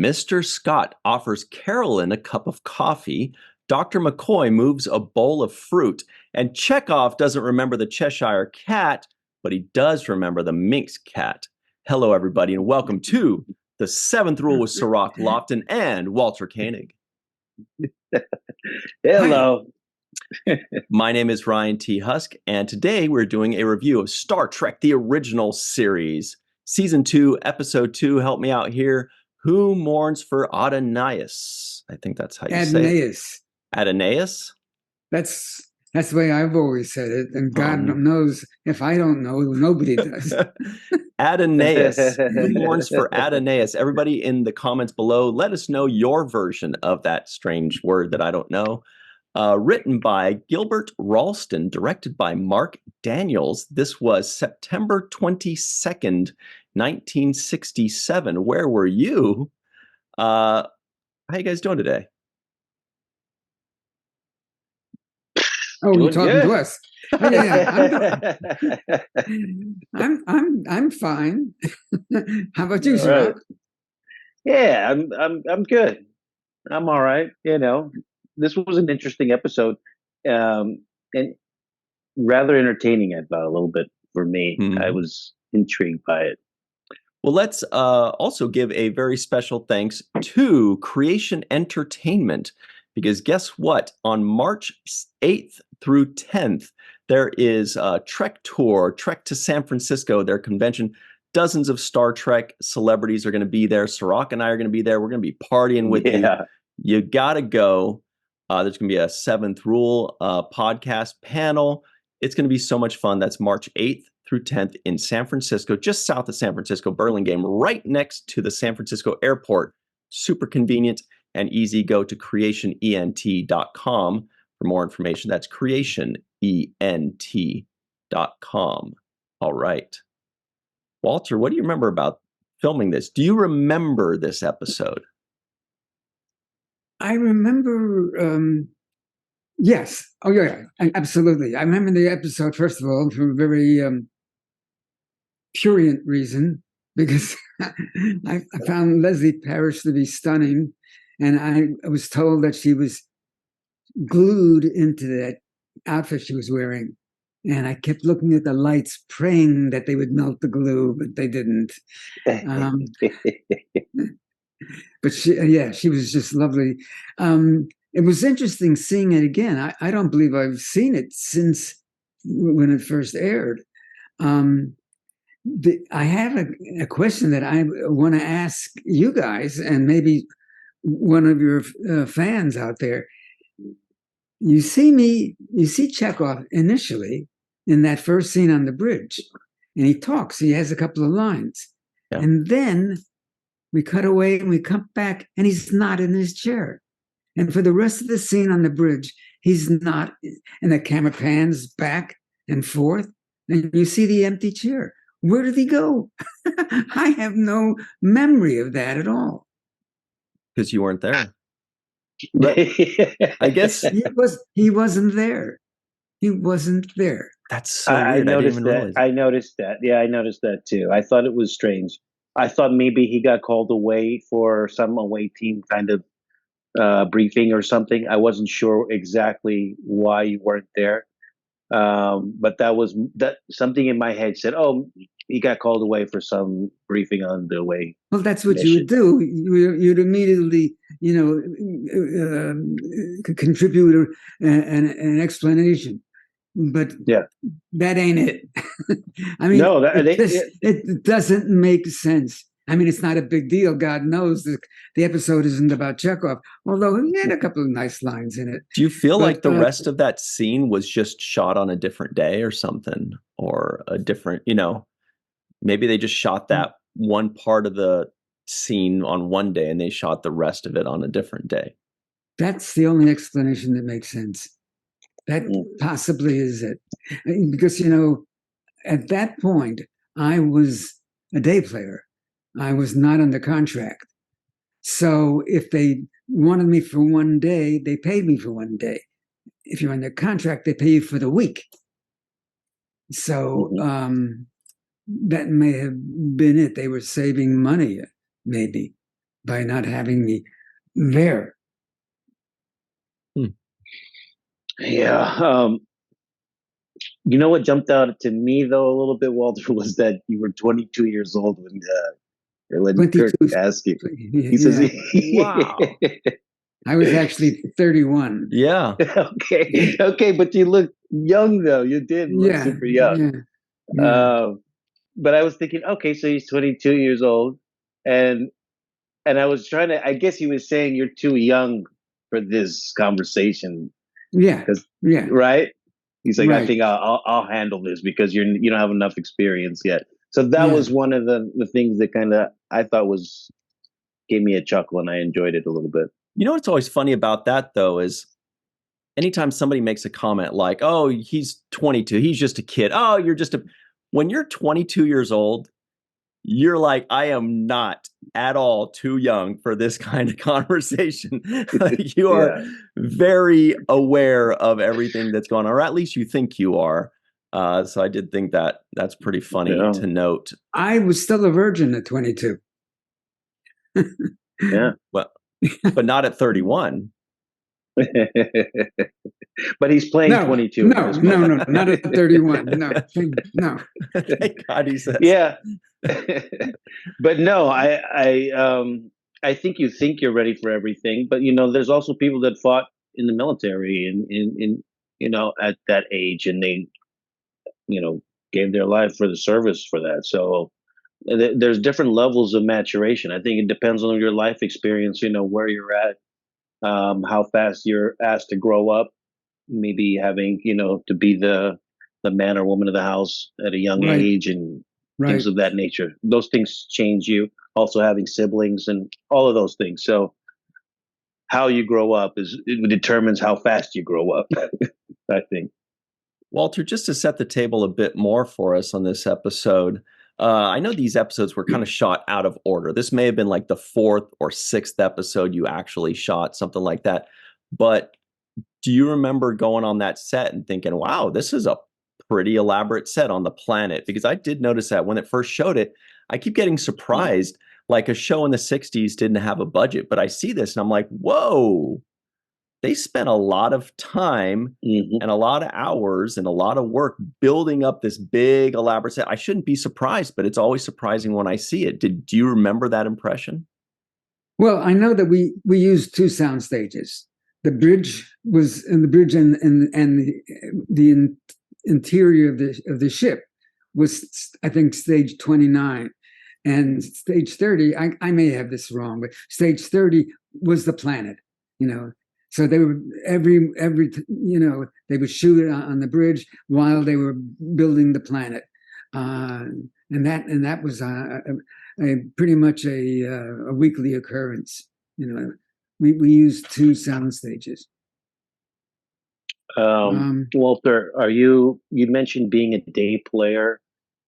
Mr. Scott offers Carolyn a cup of coffee. Dr. McCoy moves a bowl of fruit. And Chekov doesn't remember the Cheshire cat, but he does remember the Minx cat. Hello, everybody, and welcome to The Seventh Rule with Cirroc, Lofton, and Walter Koenig. Hello. My name is Ryan T. Husk, and today we're doing a review of Star Trek, the original series. Season 2, Episode 2, help me out here. Who mourns for Adonias? I think that's how you say it. Adonais? That's the way I've always said it, and God knows if I don't know, nobody does. Adonais. Who mourns for Adonais? Everybody in the comments below, let us know your version of that strange word that I don't know. Written by Gilbert Ralston, directed by Mark Daniels. This was September 22nd, 1967. Where were you? How you guys doing today? Oh, you're talking to us. Oh, yeah, I'm fine. How about you, Cirroc? Right. Yeah, I'm good. I'm all right. You know, this was an interesting episode, and rather entertaining. I thought a little bit for me. I was intrigued by it. Well, let's also give a very special thanks to Creation Entertainment, because guess what? On March 8th through 10th, there is a Trek Tour, Trek to San Francisco, their convention. Dozens of Star Trek celebrities are going to be there. Cirroc and I are going to be there. We're going to be partying with you. You got to go. There's going to be a Seventh Rule podcast panel. It's going to be so much fun. That's March 8th through 10th in San Francisco, just south of San Francisco, Burlingame, right next to the San Francisco airport. Super convenient and easy. Go to creationent.com for more information. That's creationent.com. All right. Walter, what do you remember about filming this? Do you remember this episode? I remember, yes. Oh, yeah, absolutely. I remember the episode, first of all, for a very prurient reason, because I found Leslie Parrish to be stunning, and I was told that she was glued into that outfit she was wearing. And I kept looking at the lights, praying that they would melt the glue, but they didn't. But she was just lovely. It was interesting seeing it again. I don't believe I've seen it since when it first aired. I have a question that I want to ask you guys, and maybe one of your fans out there. You see Chekov initially in that first scene on the bridge, and he talks. He has a couple of lines, and then we cut away and we come back, and he's not in his chair. And for the rest of the scene on the bridge, he's not. And the camera pans back and forth, and you see the empty chair. Where did he go? I have no memory of that at all. Because you weren't there. But I guess he wasn't there. He wasn't there. That's so weird. I noticed that. I noticed that. Yeah, I noticed that too. I thought it was strange. I thought maybe he got called away for some away team kind of briefing or something. I wasn't sure exactly why you weren't there. But that something in my head said, "Oh, he got called away for some briefing on the way." Well, that's what you would do. You'd immediately, contribute an explanation. But that ain't it. I mean, no, it doesn't make sense. I mean, it's not a big deal. God knows the episode isn't about Chekov, although he had a couple of nice lines in it. Do you feel like the rest of that scene was just shot on a different day or something? Or a different, maybe they just shot that one part of the scene on one day and they shot the rest of it on a different day? That's the only explanation that makes sense. That possibly is it. Because, at that point, I was a day player. I was not under contract. So if they wanted me for one day, they paid me for one day. If you're under contract, they pay you for the week. So that may have been it. They were saving money, maybe. by not having me there. Yeah. You know what jumped out to me though a little bit, Walter, was that you were 22 years old when Kirk 22. asked you. Yeah, He says, Wow. I was actually 31. Yeah. okay, but you look young though. You did look Yeah, super young. yeah. But I was thinking, okay, so he's 22 years old, and I was trying to. I guess he was saying you're too young for this conversation, Yeah, yeah, right? He's like, I right. think I'll handle this because you don't have enough experience yet. So that Yeah. was one of the things that kind of I thought gave me a chuckle, and I enjoyed it a little bit. You know what's always funny about that, though, is anytime somebody makes a comment like, oh, he's 22, he's just a kid. Oh, you're just a. When you're 22 years old, you're like, I am not at all too young for this kind of conversation. Like, you are very aware of everything that's going on, or at least you think you are. So I did think that that's pretty funny to note. I was still a virgin at 22. Yeah. Well, but not at 31. But he's playing 22. No, not at 31. No. Thank God he says. Yeah. But no, I think you think you're ready for everything, but there's also people that fought in the military in at that age, and they gave their life for the service for that. So there's different levels of maturation. I think it depends on your life experience, where you're at, how fast you're asked to grow up, maybe having to be the man or woman of the house at a young age, and things of that nature. Those things change you. Also having siblings and all of those things. So how you grow up it determines how fast you grow up. I think. Walter, just to set the table a bit more for us on this episode, I know these episodes were kind of shot out of order. This may have been like the 4th or 6th episode you actually shot, something like that. But do you remember going on that set and thinking, wow, this is a pretty elaborate set on the planet? Because I did notice that when it first showed it, I keep getting surprised. Like a show in the 60s didn't have a budget, but I see this and I'm like, whoa, they spent a lot of time and a lot of hours and a lot of work building up this big elaborate set. I shouldn't be surprised, but it's always surprising when I see it. Do you remember that impression? Well, I know that we used 2 sound stages. The bridge was in the bridge, and the interior of the ship was, I think, stage 29, and stage 30. I may have this wrong, but stage 30 was the planet. So they were every they would shoot it on the bridge while they were building the planet, and that was a pretty much a weekly occurrence. We used 2 sound stages. Walter, you mentioned being a day player,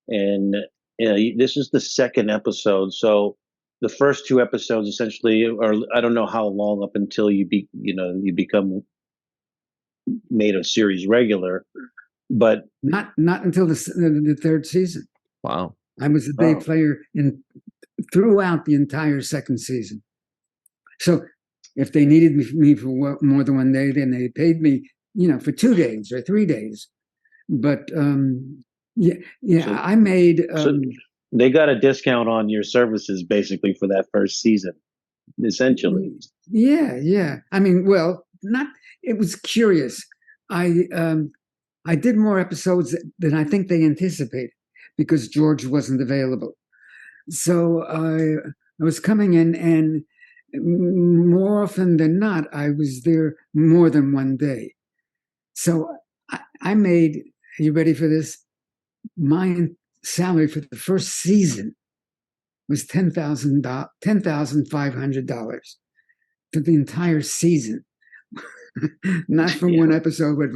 and this is the 2nd episode. So the first 2 episodes essentially, or I don't know how long up until you become made a series regular, but not until the 3rd season. Wow. I was a day player throughout the entire 2nd season. So if they needed me for more than one day, then they paid me, for 2 days or 3 days. But I made. So they got a discount on your services basically for that first season, essentially. Yeah. I mean, well, it was curious. I did more episodes than I think they anticipated because George wasn't available. So I was coming in, and more often than not, I was there more than one day. So I made, are you ready for this? My salary for the first season was $10,500 for the entire season. Not for one episode, but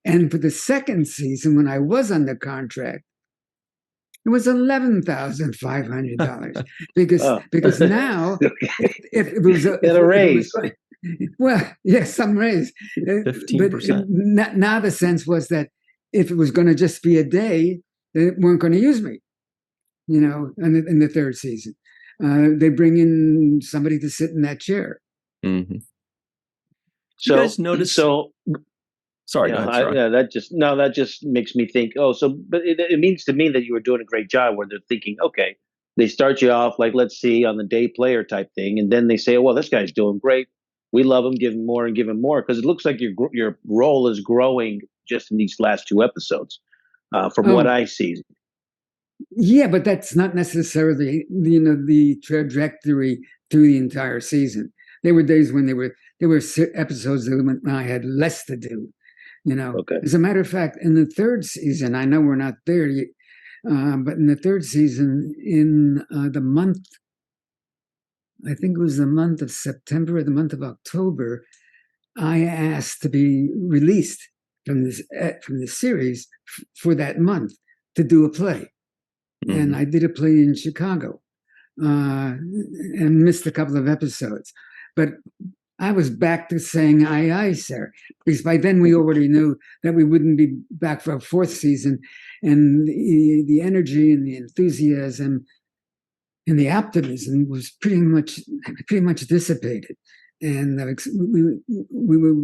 and for the 2nd season, when I was under contract, it was $11,500 because now if it was a raise, some raise, 15%. But now the sense was that if it was going to just be a day, they weren't going to use me, in the 3rd season. they bring in somebody to sit in that chair. Mm-hmm. So, you guys notice? Sorry, go ahead, Cirroc. that just makes me think. Oh, but it means to me that you were doing a great job. Where they're thinking, okay, they start you off like, let's see, on the day player type thing, and then they say, well, this guy's doing great. We love him. Give him more and give him more, because it looks like your role is growing just in these last 2 episodes, from what I see. Yeah, but that's not necessarily the trajectory through the entire season. There were days when there were episodes when I had less to do. Okay. As a matter of fact, in the 3rd season, I know we're not there yet, but in the 3rd season, in the month, I think it was the month of September or the month of October, I asked to be released from the series for that month to do a play. Mm-hmm. And I did a play in Chicago and missed a couple of episodes. But I was back to saying aye, aye, sir, because by then we already knew that we wouldn't be back for a 4th season, and the energy and the enthusiasm and the optimism was pretty much dissipated, and we were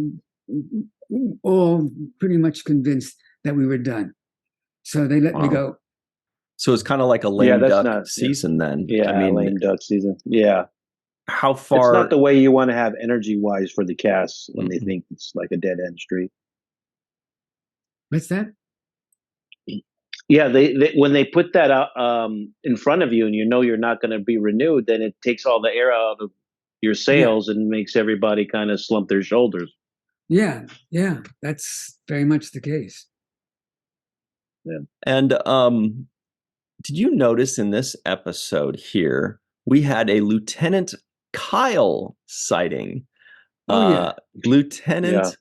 all pretty much convinced that we were done. So they let me go. So it's kind of like a lame duck season then. Yeah, I mean, lame duck season. Yeah. How far? It's not the way you want to have energy-wise for the cast when they think it's like a dead-end street. What's that? Yeah, they when they put that out in front of you, and you know you're not going to be renewed, then it takes all the air out of your sails and makes everybody kind of slump their shoulders. Yeah, that's very much the case. Yeah. And did you notice in this episode here, we had a Lieutenant Kyle sighting? Lieutenant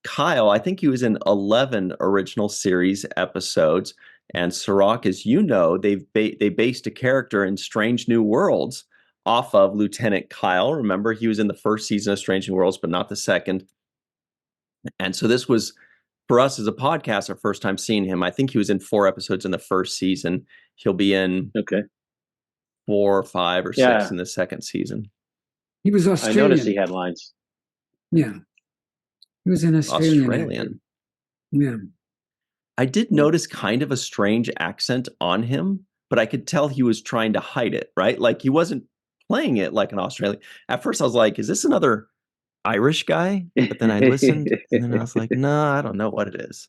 Kyle, I think he was in 11 original series episodes. And Cirroc, as you know, they based a character in Strange New Worlds off of Lieutenant Kyle. Remember, he was in the 1st season of Strange New Worlds, but not the 2nd. And so this was, for us as a podcast, our first time seeing him. I think he was in 4 episodes in the 1st season. He'll be in 4 or 5 or 6 in the 2nd season. He was Australian. I noticed he had lines. Yeah. He was an Australian. Yeah. I did notice kind of a strange accent on him, but I could tell he was trying to hide it, right? Like he wasn't playing it like an Australian. At first I was like, is this another Irish guy? But then I listened and then I was like, no, I don't know what it is.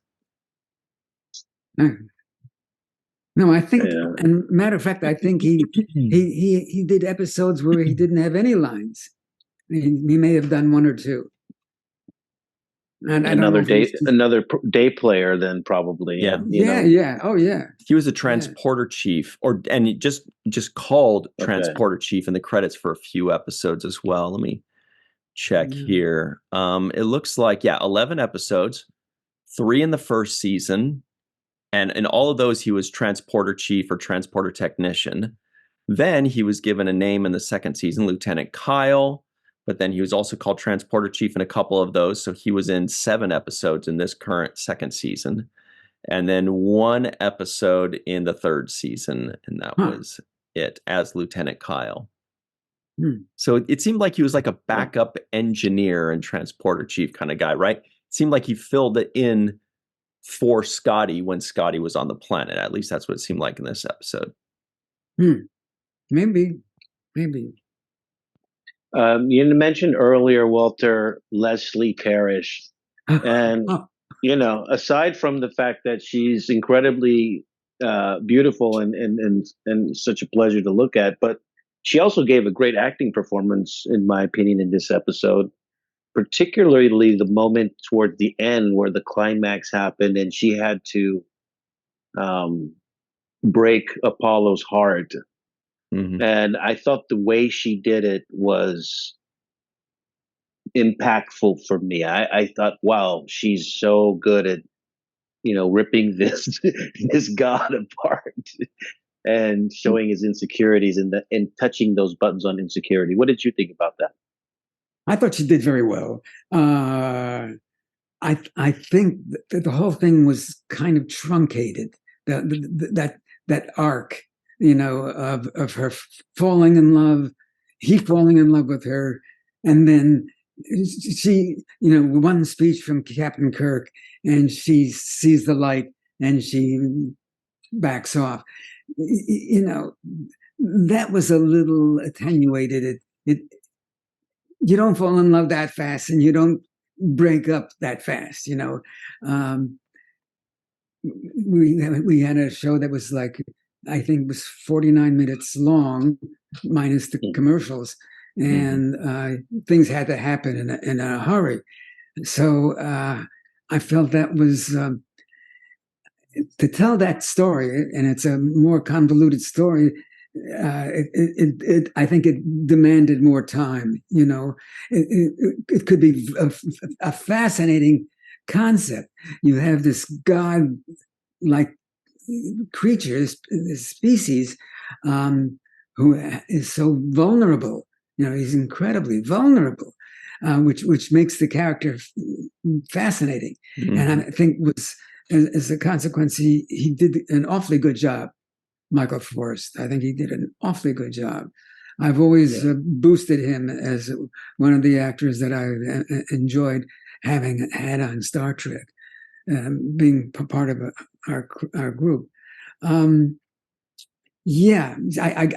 No, I think, and matter of fact, I think he did episodes where he didn't have any lines. He may have done 1 or 2. And another day player, then probably. Yeah. Oh, yeah. He was a transporter chief, and just called transporter chief in the credits for a few episodes as well. Let me check here. It looks like 11 episodes, 3 in the 1st season. And in all of those, he was transporter chief or transporter technician. Then he was given a name in the 2nd season, Lieutenant Kyle. But then he was also called transporter chief in a couple of those. So he was in 7 episodes in this current 2nd season. And then 1 episode in the 3rd season. And that was it, as Lieutenant Kyle. So it seemed like he was like a backup engineer and transporter chief kind of guy, right? It seemed like he filled it in for Scotty when Scotty was on the planet. At least that's what it seemed like in this episode. Maybe. You mentioned earlier, Walter, Leslie Parrish. And, aside from the fact that she's incredibly beautiful and such a pleasure to look at, but she also gave a great acting performance, in my opinion, in this episode. Particularly the moment toward the end where the climax happened and she had to break Apollo's heart. And I thought the way she did it was impactful for me. I thought, wow, she's so good at, ripping this god apart and showing his insecurities and touching those buttons on insecurity. What did you think about that? I thought she did very well. I think that the whole thing was kind of truncated. That arc of her falling in love, he falling in love with her, and then she, one speech from Captain Kirk, and she sees the light and she backs off. That was a little attenuated. You don't fall in love that fast, and you don't break up that fast. We had a show that was like, I think it was 49 minutes long, minus the commercials, and things had to happen in a hurry. So I felt that was to tell that story, and it's a more convoluted story. I think it demanded more time. It could be a fascinating concept. You have this god-like creature, this species, who is so vulnerable. He's incredibly vulnerable, which makes the character fascinating. And I think as a consequence, he did an awfully good job. Michael Forrest, I think he did an awfully good job. I've always boosted him as one of the actors that I've enjoyed having had on Star Trek, being part of our group. Yeah, I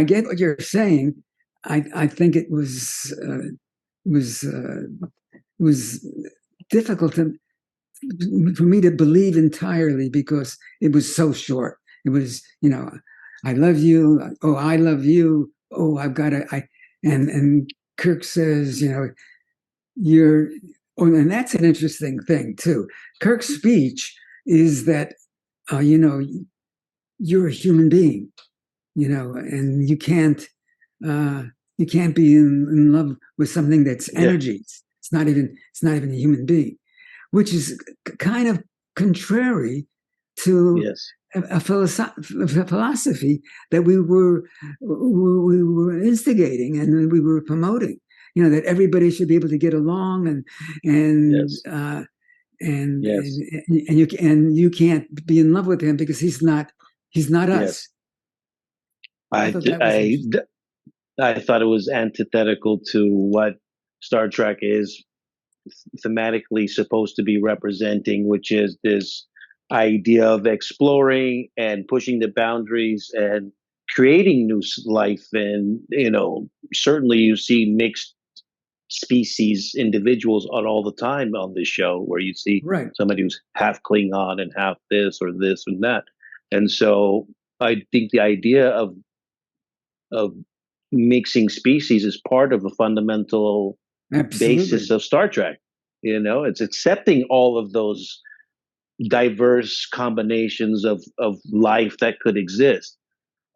get what you're saying. I think it was difficult for me to believe entirely because it was so short. It was, I love you. Oh, I love you. Oh, I've got to. And Kirk says, you're. Oh, and that's an interesting thing too. Kirk's speech is that, you're a human being, and you can't be in love with something that's energy. It's not even a human being, which is kind of contrary to a philosophy that we were instigating and we were promoting. That everybody should be able to get along, and you can't be in love with him because he's not us. I thought it was antithetical to what Star Trek is thematically supposed to be representing, which is this idea of exploring and pushing the boundaries and creating new life. And certainly you see mixed species individuals all the time on this show, where you see somebody who's half Klingon and half this or this and that. And so I think the idea of mixing species is part of a fundamental basis of Star Trek. It's accepting all of those diverse combinations of life that could exist.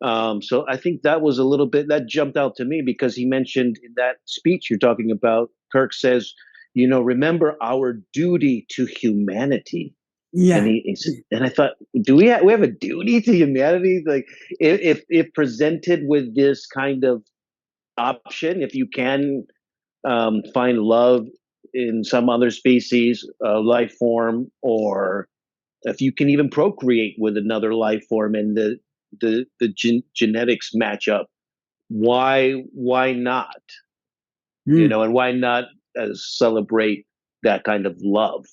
So I think that was a little bit that jumped out to me, because he mentioned in that speech you're talking about, Kirk says, remember our duty to humanity. Yeah. And I thought, do we have a duty to humanity? Like, if presented with this kind of option, if you can find love in some other species, life form, or if you can even procreate with another life form and the genetics match up, why not? And why not celebrate that kind of love,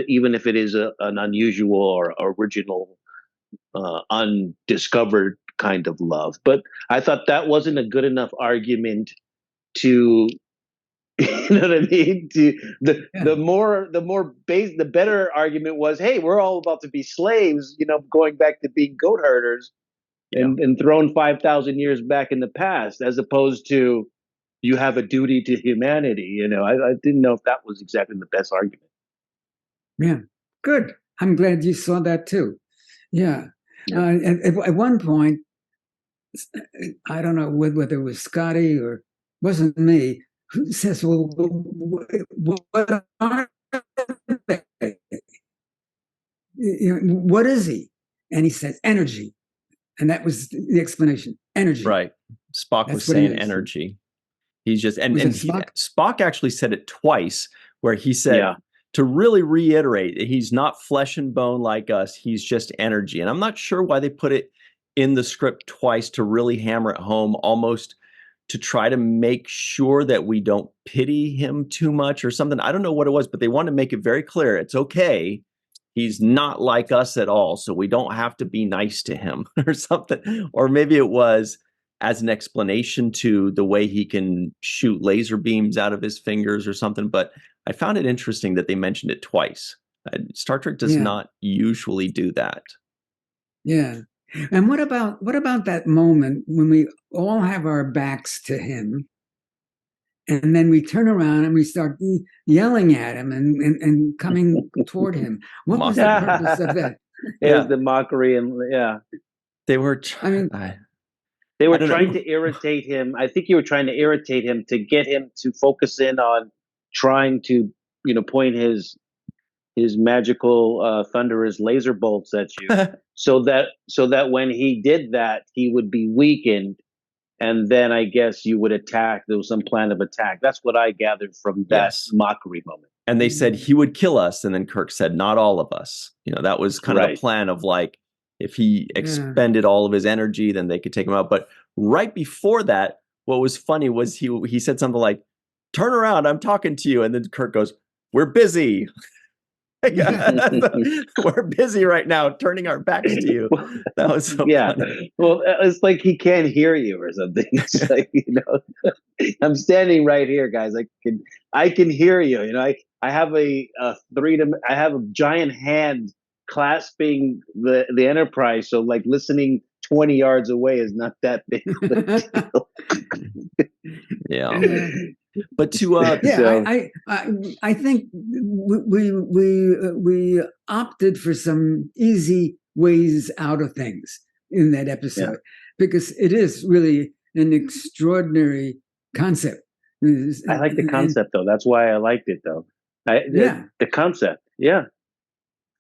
even if it is an unusual or original, undiscovered kind of love. But I thought that wasn't a good enough argument to, you know what I mean? The better argument was, hey, we're all about to be slaves, going back to being goat herders and thrown 5,000 years back in the past, as opposed to, you have a duty to humanity. I didn't know if that was exactly the best argument. Yeah, good. I'm glad you saw that too. Yeah. At one point, I don't know whether it was Scotty or wasn't me, who says, well, what are they? What is he? And he says, energy. And that was the explanation. Energy. Right. Spock was saying energy. He's just, and Spock actually said it twice, where he said, to really reiterate, he's not flesh and bone like us. He's just energy. And I'm not sure why they put it in the script twice to really hammer it home, almost to try to make sure that we don't pity him too much or something. I don't know what it was, but they wanted to make it very clear. It's okay. He's not like us at all, so we don't have to be nice to him or something. Or maybe it was as an explanation to the way he can shoot laser beams out of his fingers or something. But I found it interesting that they mentioned it twice. Star Trek does not usually do that. Yeah. And what about that moment when we all have our backs to him, and then we turn around and we start yelling at him and coming toward him? What was the purpose of that? It was the mockery, and they were. They were trying to irritate him. I think you were trying to irritate him to get him to focus in on trying to, point his magical thunderous laser bolts at you, so that when he did that, he would be weakened, and then I guess you would attack. There was some plan of attack. That's what I gathered from that mockery moment. And they said he would kill us, and then Kirk said, "Not all of us." That was kind of the plan of like, if he expended all of his energy, then they could take him out. But right before that, what was funny was he said something like, "Turn around, I'm talking to you," and then Kirk goes, "We're busy." We're busy right now, turning our backs to you. That was so funny. Well, it's like he can't hear you or something. It's like, I'm standing right here, guys. I can hear you. I have a giant hand clasping the Enterprise, so like listening 20 yards away is not that big of a deal. Yeah. But to I think we opted for some easy ways out of things in that episode, because it is really an extraordinary concept. I like the concept, though. That's why I liked it, though. The concept,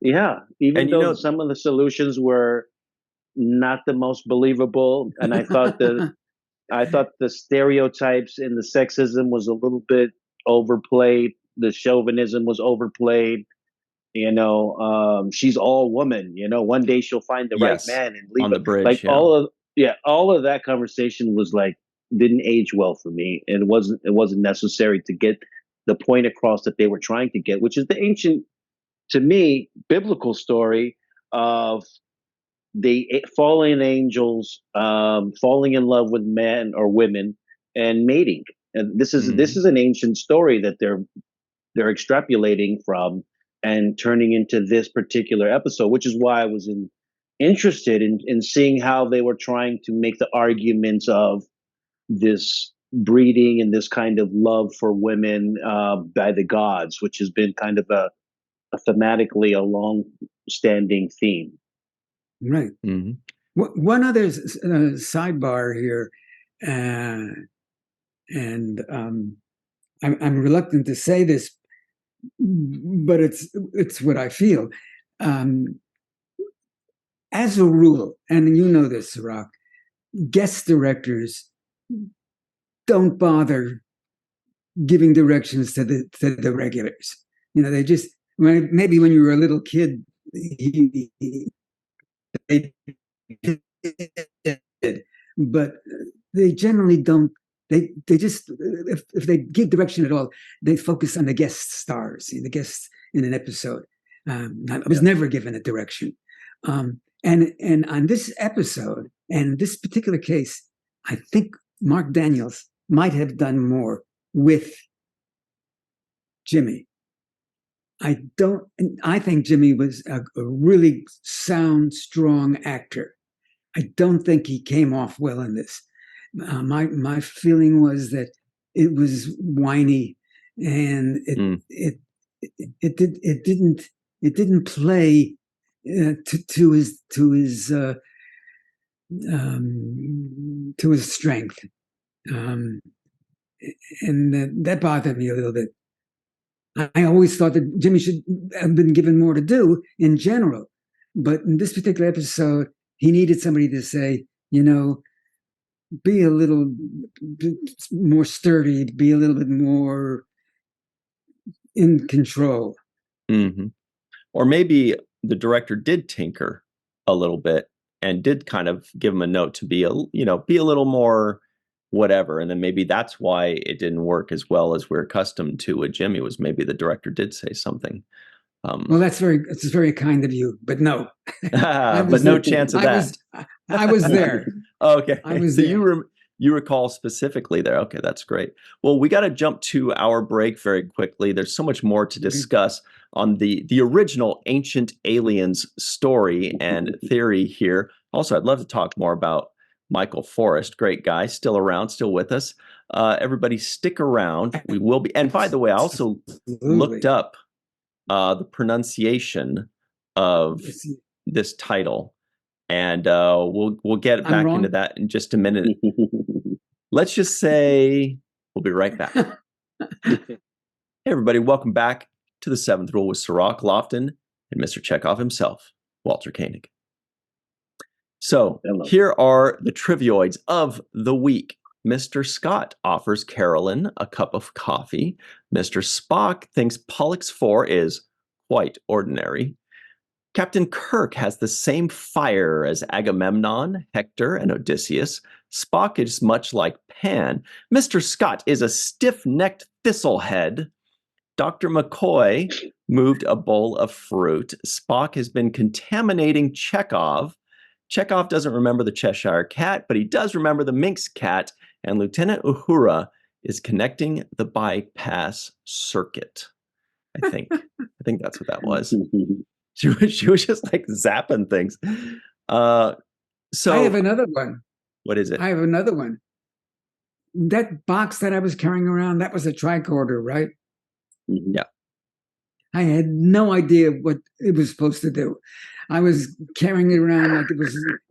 Even though some of the solutions were not the most believable, and I thought the stereotypes and the sexism was a little bit overplayed. The chauvinism was overplayed. She's all woman. One day she'll find the right man and leave on the bridge. Like all of that conversation was like didn't age well for me, and it wasn't necessary to get the point across that they were trying to get, which is the ancient, to me, biblical story of the fallen angels falling in love with men or women and mating. And this is an ancient story that they're extrapolating from and turning into this particular episode, which is why I was interested in seeing how they were trying to make the arguments of this breeding and this kind of love for women by the gods, which has been kind of a thematically a long-standing theme. Right. Mm-hmm. One other sidebar here, and I'm reluctant to say this, but it's what I feel. As a rule, and you know this, Cirroc, guest directors don't bother giving directions to the regulars. They just, maybe when you were a little kid, but they generally don't. They just, if they give direction at all, they focus on the guest stars, the guests in an episode. I was never given a direction, and on this episode and this particular case, I think Mark Daniels might have done more with Jimmy. I think Jimmy was a really sound, strong actor. I don't think he came off well in this. My feeling was that it was whiny, and it didn't play to his strength, and that bothered me a little bit. I always thought that Jimmy should have been given more to do in general, but in this particular episode, he needed somebody to say, be a little bit more sturdy, be a little bit more in control. Mm-hmm. Or maybe the director did tinker a little bit and did kind of give him a note to be a little more whatever. And then maybe that's why it didn't work as well as we're accustomed to with Jimmy, was maybe the director did say something. Well, it's very kind of you, but no. But no chance of that. I was there. Okay. I was so there. you recall specifically there. Okay, that's great. Well, we got to jump to our break very quickly. There's so much more to discuss on the original Ancient Aliens story and theory here. Also, I'd love to talk more about Michael Forrest, great guy, still around, still with us. Everybody stick around. We will be. And by the way, I also looked up the pronunciation of this title. And we'll get back into that in just a minute. Let's just say we'll be right back. Hey, everybody, welcome back to the Seventh Rule with Cirroc, Lofton, and Mr. Chekov himself, Walter Koenig. So here are the trivioids of the week. Mr. Scott offers Carolyn a cup of coffee. Mr. Spock thinks Pollux 4 is quite ordinary. Captain Kirk has the same fire as Agamemnon, Hector, and Odysseus. Spock is much like Pan. Mr. Scott is a stiff-necked thistlehead. Dr. McCoy moved a bowl of fruit. Spock has been contaminating Chekov. Chekov doesn't remember the Cheshire Cat, but he does remember the Minx Cat. And Lieutenant Uhura is connecting the bypass circuit. I think that's what that was. She was just like zapping things. So I have another one. What is it? I have another one. That box that I was carrying around, that was a tricorder, right? Yeah. I had no idea what it was supposed to do. I was carrying it around like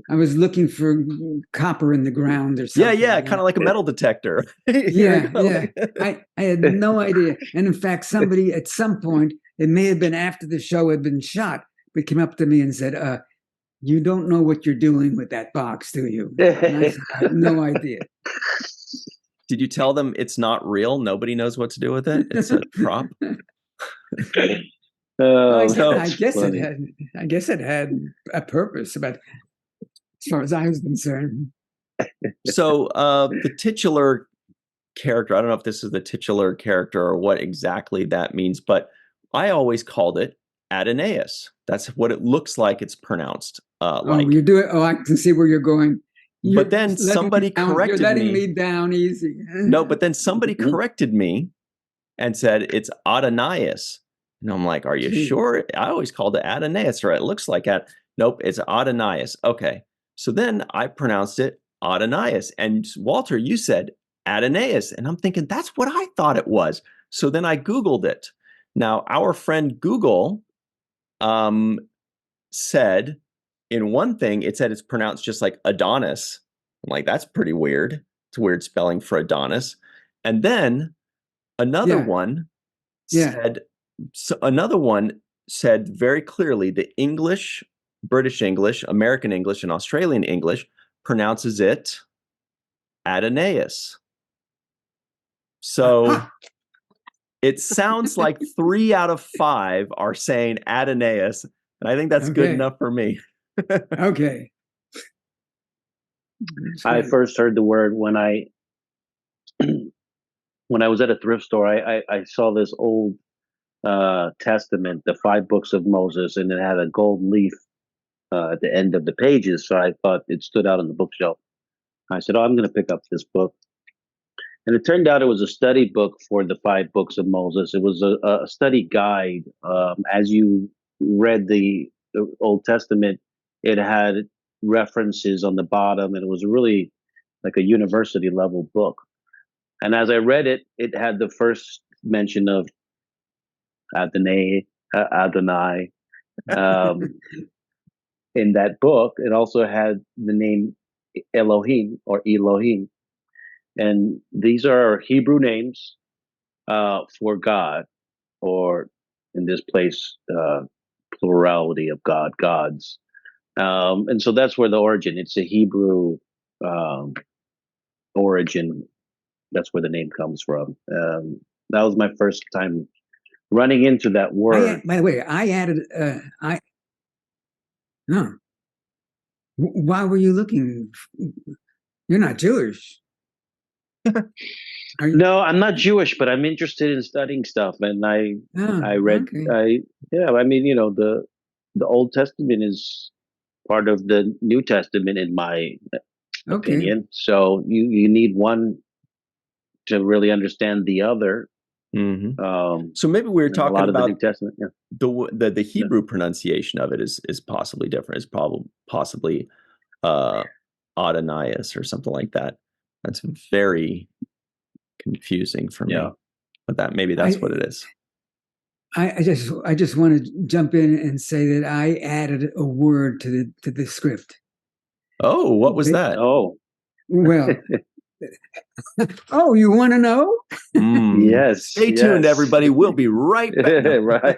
I was looking for copper in the ground or something. Yeah, kind of like a metal detector. Yeah. I had no idea. And in fact, somebody at some point, it may have been after the show had been shot, but came up to me and said, you don't know what you're doing with that box, do you? And I said, I have no idea. Did you tell them it's not real? Nobody knows what to do with it? It's a prop? I guess it had a purpose, but as far as I was concerned. So the titular character, I don't know if this is the titular character or what exactly that means, but I always called it Adonais. That's what it looks like it's pronounced. Like. You do it. Oh, I can see where you're going. But then somebody corrected me. You're letting me down easy. No, but then somebody corrected me and said it's Adonias. And I'm like, are you sure? I always called it Adonais, or it looks like that. Nope, it's Adonias. Okay. So then I pronounced it Adonias. And Walter, you said Adonais. And I'm thinking, that's what I thought it was. So then I Googled it. Now, our friend Google said in one thing, it said it's pronounced just like Adonis. I'm like, that's pretty weird. It's a weird spelling for Adonis. And then another one said very clearly the English, British English, American English, and Australian English pronounces it Adonais. So it sounds like 3 out of 5 are saying Adonais, and I think that's good enough for me. Okay. I first heard the word when I was at a thrift store. I saw this old Testament, the 5 books of Moses, and it had a gold leaf at the end of the pages. So I thought it stood out on the bookshelf. I said, I'm going to pick up this book. And it turned out it was a study book for the 5 books of Moses. It was a study guide. As you read the Old Testament, it had references on the bottom, and it was really like a university level book. And as I read it, it had the first mention of Adonai. In that book, it also had the name Elohim or Elohim. And these are Hebrew names for God, or in this place, plurality of gods. And so that's where the origin, it's a Hebrew origin. That's where the name comes from. That was my first time running into that word. By the way, I added, Why were you looking? You're not Jewish. Are you? No, I'm not Jewish, but I'm interested in studying stuff, and Oh, I read okay. yeah. I mean, the Old Testament is part of the New Testament, in my Okay. opinion. So you need one to really understand the other. Hmm. So maybe we were And a talking lot of the New about Testament, yeah. the Yeah. Hebrew pronunciation of it is possibly different. Is probably possibly uh, Adonias or something like that. That's very confusing for Yeah. me. But that maybe that's what it is. I just want to jump in and say that I added a word to the script. Oh, what was that? Oh, Well, oh, you want to know? yes, Stay tuned, yes. everybody. We'll be right back. No. Right.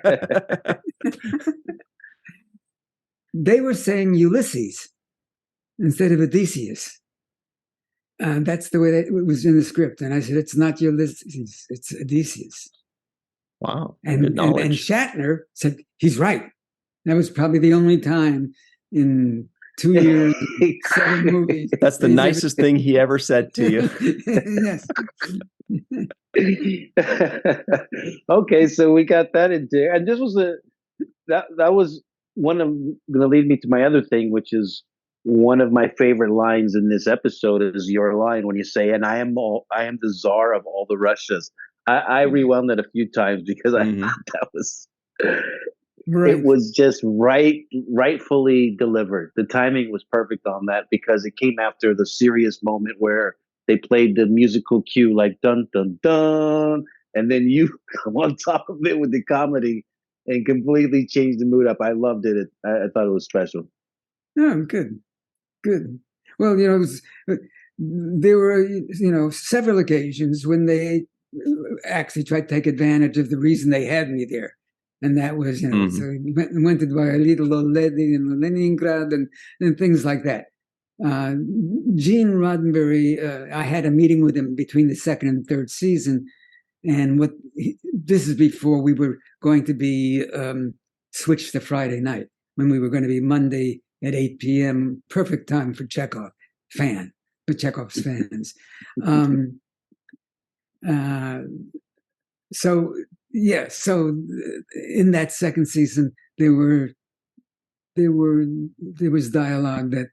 They were saying Ulysses instead of Odysseus. That's the way that it was in the script. And I said, it's not Ulysses, it's Odysseus. Wow, And good knowledge. And Shatner said, he's right. That was probably the only time in 2 years, 7 movies. That's the nicest thing he ever said to you. Yes. Okay, so we got that in there, and this was that was one of going to lead me to my other thing, which is one of my favorite lines in this episode is your line when you say, "And I am the czar of all the Russias." I rewound that a few times because I thought that was Right. it was just rightfully delivered. The timing was perfect on that because it came after the serious moment where they played the musical cue like dun dun dun, and then you come on top of it with the comedy and completely changed the mood up. I loved it. I thought it was special. Oh, good. Good. Well, there were, several occasions when they actually tried to take advantage of the reason they had me there. And that was, so we went to buy a little old lady in Leningrad and things like that. Gene Roddenberry, I had a meeting with him between the second and third season. And this is before we were going to be switched to Friday night, when we were going to be Monday at 8 p.m. Perfect time for Chekov for Chekov's fans. So in that second season, there was dialogue that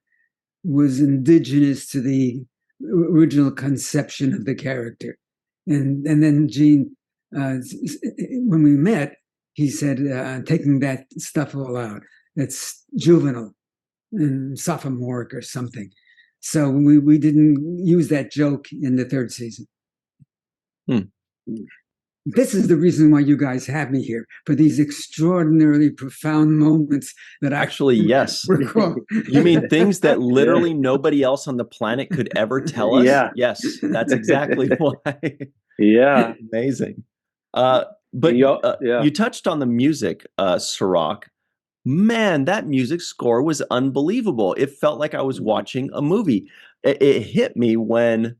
was indigenous to the original conception of the character, and then Gene, when we met, he said, taking that stuff all out, it's juvenile and sophomoric or something. So we didn't use that joke in the third season. This is the reason why you guys have me here, for these extraordinarily profound moments that actually, yes. recall. You mean things that literally nobody else on the planet could ever tell us? Yeah. Yes, that's exactly why. Yeah. Amazing. But you touched on the music, Cirroc. Man, that music score was unbelievable. It felt like I was watching a movie. It hit me when,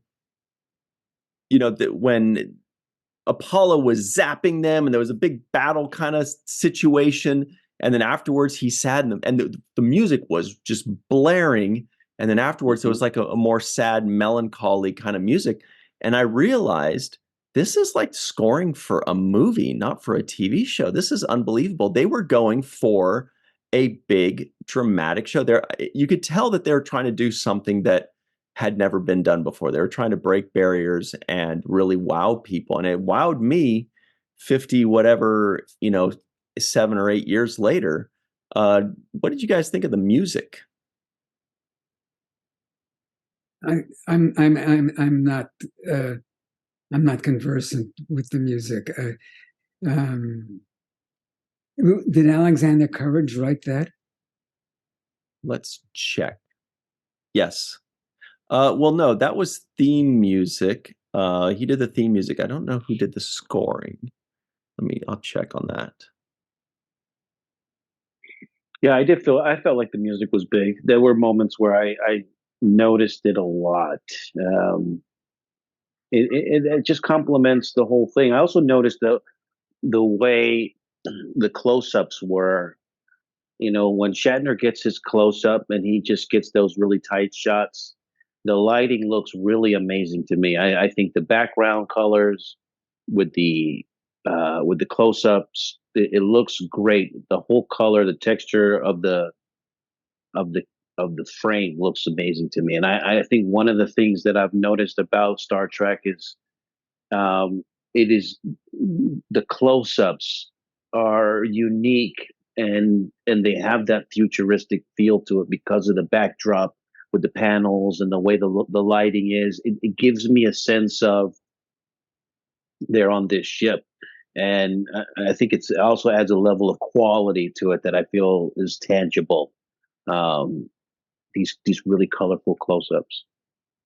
when Apollo was zapping them and there was a big battle kind of situation. And then afterwards he sat and the music was just blaring. And then afterwards there was like a more sad, melancholy kind of music. And I realized this is like scoring for a movie, not for a TV show. This is unbelievable. They were going for a big dramatic show. You could tell that they were trying to do something that had never been done before. They were trying to break barriers and really wow people. And it wowed me 50, whatever, 7 or 8 years later. What did you guys think of the music? I'm not conversant with the music. Did Alexander Courage write that? Let's check. Yes. Well, no, that was theme music. He did the theme music. I don't know who did the scoring. I'll check on that. Yeah, I felt like the music was big. There were moments where I noticed it a lot. It just complements the whole thing. I also noticed the way the close-ups were when Shatner gets his close up and he just gets those really tight shots, the lighting looks really amazing to me. I think the background colors with the close ups, it looks great. The whole color, the texture of the of the frame looks amazing to me. And I think one of the things that I've noticed about Star Trek is it is the close-ups are unique, and they have that futuristic feel to it because of the backdrop with the panels and the way the lighting is. It gives me a sense of they're on this ship, and I think it also adds a level of quality to it that I feel is tangible. Um, these really colorful close-ups.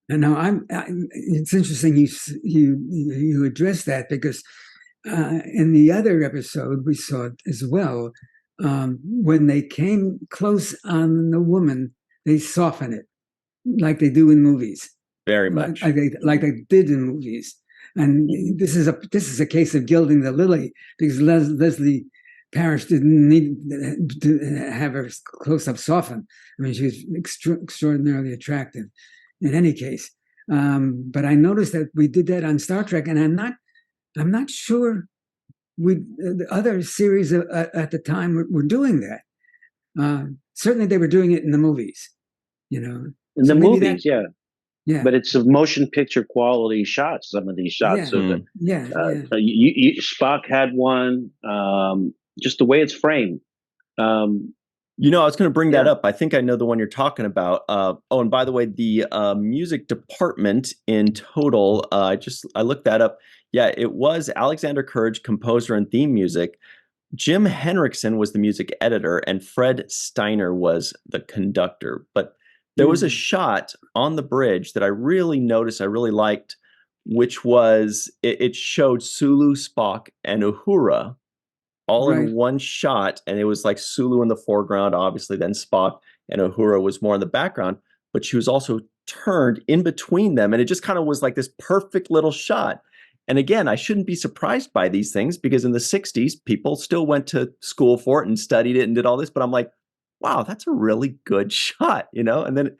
And now it's interesting you address that, because in the other episode we saw it as well. When they came close on the woman, they soften it like they do in movies. Very much. Like they did in movies. And this is a case of gilding the lily, because Leslie Parrish didn't need to have her close-up soften. I mean, she was extraordinarily attractive in any case. But I noticed that we did that on Star Trek, and I'm not sure the other series at the time were doing that. Certainly they were doing it in the movies, In the movies, yeah. Yeah. But it's a motion picture quality shots, some of these shots. Yeah. So Spock had one, just the way it's framed. I was going to bring that up. I think I know the one you're talking about. And by the way, the music department in total, I looked that up. Yeah, it was Alexander Courage, composer and theme music. Jim Henriksen was the music editor, and Fred Steiner was the conductor. But there was a shot on the bridge that I really noticed, I really liked, which was, it showed Sulu, Spock, and Uhura all in one shot, and it was like Sulu in the foreground, obviously, then Spock, and Uhura was more in the background, but she was also turned in between them, and it just kind of was like this perfect little shot. And again, I shouldn't be surprised by these things, because in the 60s, people still went to school for it and studied it and did all this, but I'm like, wow, that's a really good shot, And then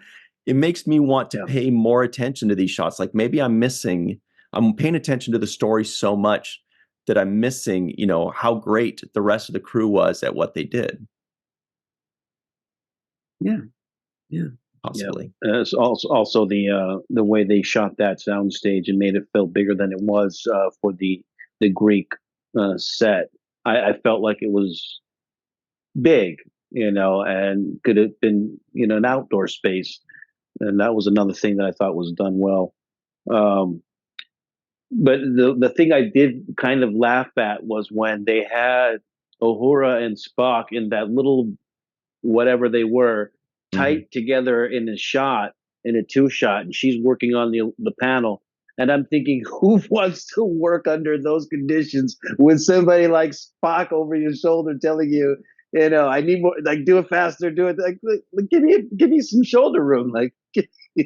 it makes me want to pay more attention to these shots. Like maybe I'm paying attention to the story so much that I'm missing, how great the rest of the crew was at what they did. Yeah. Possibly. Yeah. It's also the way they shot that soundstage and made it feel bigger than it was for the Greek set. I felt like it was big, and could have been, an outdoor space. And that was another thing that I thought was done well. But the thing I did kind of laugh at was when they had Uhura and Spock in that little whatever they were tight together in a two shot, and she's working on the panel. And I'm thinking, who wants to work under those conditions with somebody like Spock over your shoulder telling you, I need more, like, do it faster, do it, like give me some shoulder room, like, you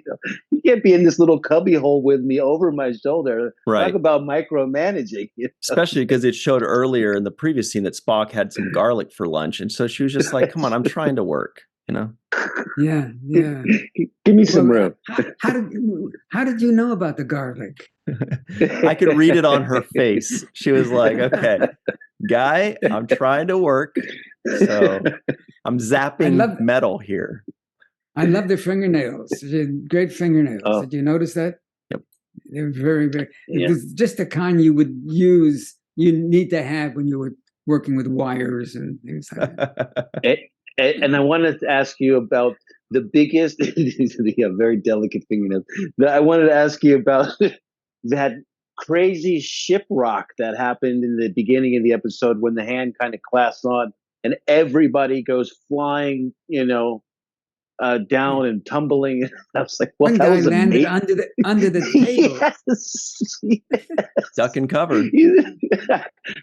can't be in this little cubby hole with me over my shoulder. Right. Talk about micromanaging. Especially because it showed earlier in the previous scene that Spock had some garlic for lunch, and so she was just like, "Come on, I'm trying to work." Yeah. Give me some room. How did you know about the garlic? I could read it on her face. She was like, "Okay, guy, I'm trying to work, so I'm zapping metal here." I love their fingernails. She had great fingernails. Oh. Did you notice that? Yep. They were very, very. It was just the kind you need to have when you were working with wires and things like that. And I wanted to ask you about the biggest, very delicate fingernails. I wanted to ask you about that crazy ship rock that happened in the beginning of the episode when the hand kind of clasps on and everybody goes flying, down and tumbling. I was like, "Well, one that guy was landed under the table." Yes. Duck and cover.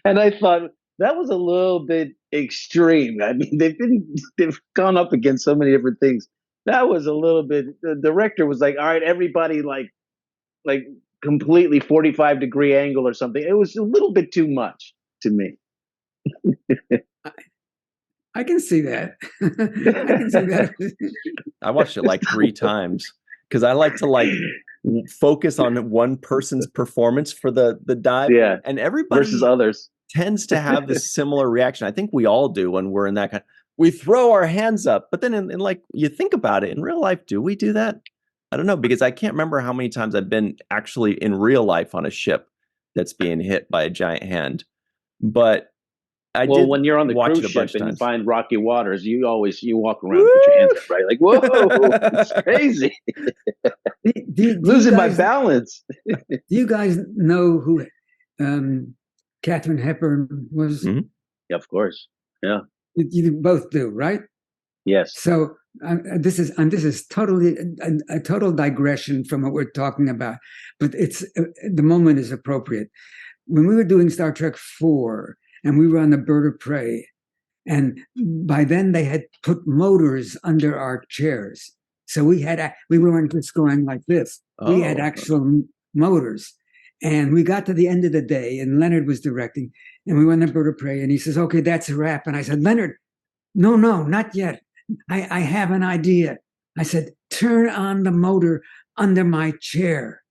And I thought that was a little bit extreme. I mean, they've gone up against so many different things. That was a little bit. The director was like, "All right, everybody, like completely 45-degree angle or something." It was a little bit too much to me. I can see that. I can see that. I watched it like 3 times because I like to like focus on one person's performance for the dive. Yeah. And everybody Versus others. tends to have this similar reaction. I think we all do when we're in that kind. We throw our hands up, but then in like you think about it in real life, do we do that? I don't know, because I can't remember how many times I've been actually in real life on a ship that's being hit by a giant hand. But I did when you're on the watch cruise it a bunch ship of and you times. find rocky waters, you walk around and put your hands up, right? Like, whoa, it's crazy. Losing my balance. Do you guys know who Katharine Hepburn was? Mm-hmm. Yeah, of course. Yeah. You both do, right? Yes. So this is totally a total digression from what we're talking about, but it's the moment is appropriate. When we were doing Star Trek IV and we were on the Bird of Prey, and by then they had put motors under our chairs, so we weren't just going like this. We had actual motors, and we got to the end of the day, and Leonard was directing, and we went on Bird of Prey, and he says, "Okay, that's a wrap." And I said, "Leonard, no, not yet. I have an idea." I said, "Turn on the motor under my chair."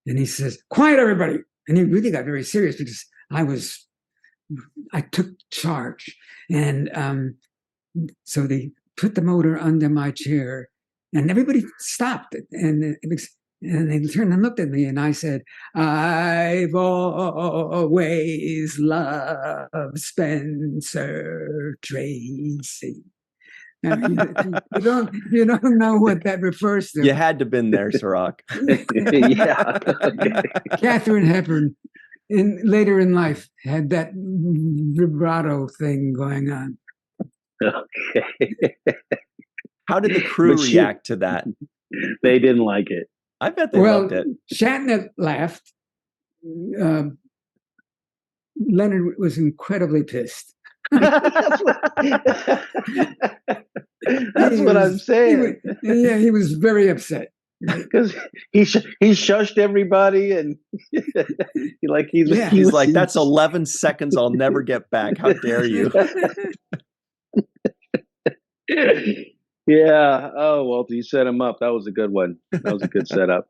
And he says, "Quiet, everybody." And he really got very serious because I took charge. And so they put the motor under my chair and everybody stopped. And they turned and looked at me and I said, "I've always loved Spencer Tracy." Now, you don't know what that refers to. You had to been there, Cirroc. Yeah. Katharine Hepburn, later in life, had that vibrato thing going on. Okay. How did the crew react to that? They didn't like it. I bet they loved it. Shatner laughed. Leonard was incredibly pissed. That's what I'm saying. He was very upset because he shushed everybody, and he's like, "That's 11 seconds I'll never get back. How dare you?" Yeah. Oh, Walter, you set him up. That was a good one. That was a good setup.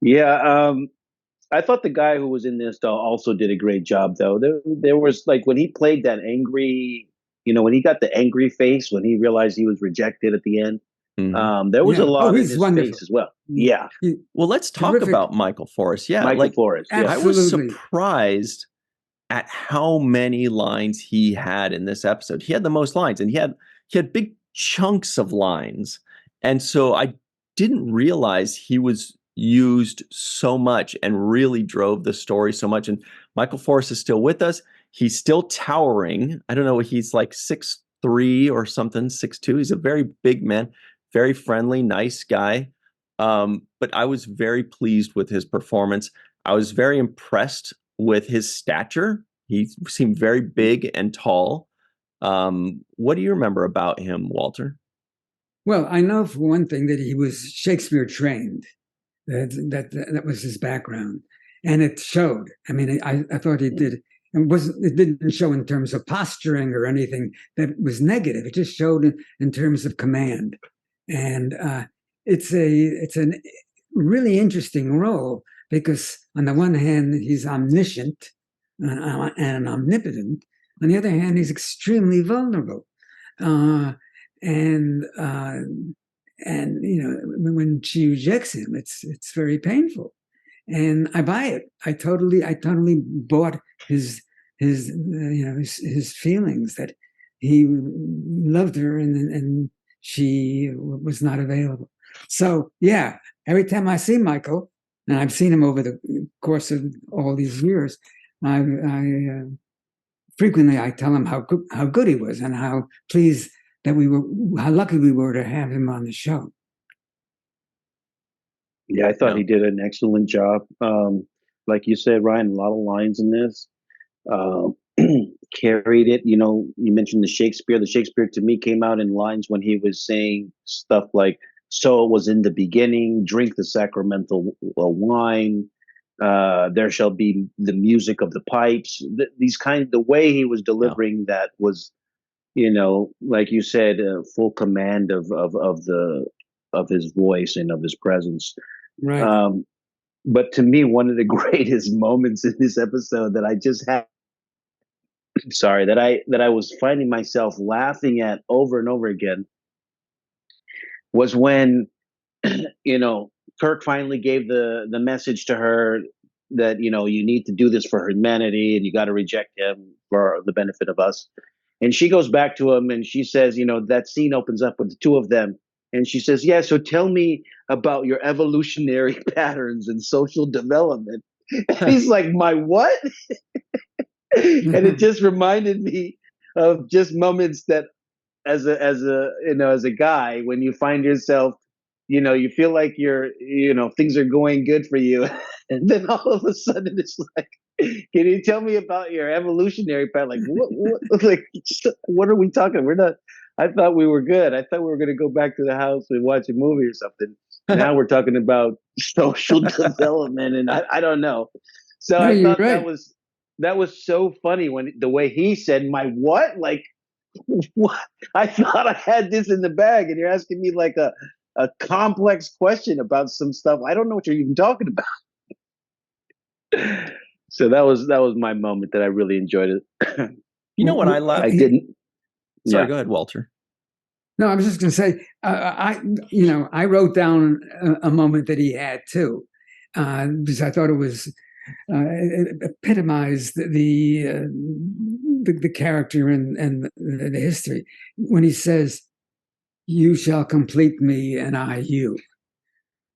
Yeah. I thought the guy who was in this also did a great job, though. There was like when he played that angry, when he got the angry face when he realized he was rejected at the end. Mm-hmm. There was a lot of his face as well. Yeah. Well, let's talk about Michael Forrest. Yeah, Michael Forrest. Yeah. I was surprised at how many lines he had in this episode. He had the most lines, and he had big chunks of lines, and so I didn't realize he was used so much and really drove the story so much. And Michael Forrest is still with us. He's still towering. I don't know, he's like 6'3" or something, 6'2". He's a very big man, very friendly, nice guy. But I was very pleased with his performance. I was very impressed with his stature. He seemed very big and tall. What do you remember about him, Walter? Well, I know for one thing that he was Shakespeare trained. That was his background, and it showed. I mean, I thought he did. It didn't show in terms of posturing or anything that was negative. It just showed in terms of command, and it's a really interesting role because on the one hand he's omniscient and omnipotent. On the other hand, he's extremely vulnerable, and when she rejects him, it's very painful, and I buy it. I totally bought his feelings that he loved her and she was not available. So yeah, every time I see Michael, and I've seen him over the course of all these years, frequently I tell him how good he was and how pleased that how lucky we were to have him on the show. Yeah, I thought he did an excellent job. Like you said, Ryan, a lot of lines in this. Carried it. You mentioned the Shakespeare. The Shakespeare to me came out in lines when he was saying stuff like, "So it was in the beginning, drink the sacramental wine." there shall be the music of the pipes. The way he was Yeah. delivering that was, like you said, full command of his voice and of his presence. Right. But to me, one of the greatest moments in this episode that I just had, sorry, that I was finding myself laughing at over and over again, was when Kirk finally gave the message to her that you need to do this for humanity and you got to reject him for the benefit of us. And she goes back to him and she says, that scene opens up with the two of them. And she says, yeah, so tell me about your evolutionary patterns and social development. And he's like, my what? And it just reminded me of just moments that as a guy, when you find yourself, you feel like things are going good for you. And then all of a sudden it's like, can you tell me about your evolutionary path? Like what are we talking? We're not, I thought we were good. I thought we were going to go back to the house and watch a movie or something. Now we're talking about social development. And I don't know. So No, I you're thought right. that was so funny when the way he said, my what? Like, what? I thought I had this in the bag, and you're asking me like a complex question about some stuff. I don't know what you're even talking about. So that was my moment that I really enjoyed it. You know what I love? I didn't. Sorry, Yeah. go ahead, Walter. No, I was just going to say, I wrote down a moment that he had too, because I thought it epitomized the character and the history when he says, "You shall complete me, and I you."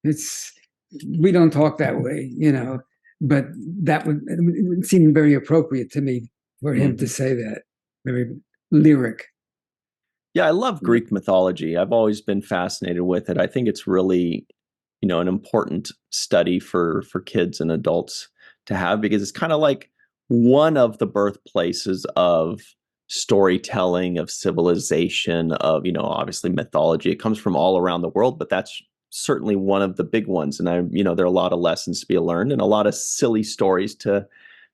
We don't talk that way, but that would seem very appropriate to me for him to say that. Very lyric. Yeah, I love Greek mythology. I've always been fascinated with it. I think it's really, an important study for kids and adults to have, because it's kind of like one of the birthplaces of storytelling, of civilization, of, obviously mythology. It comes from all around the world, but that's certainly one of the big ones. And there are a lot of lessons to be learned and a lot of silly stories to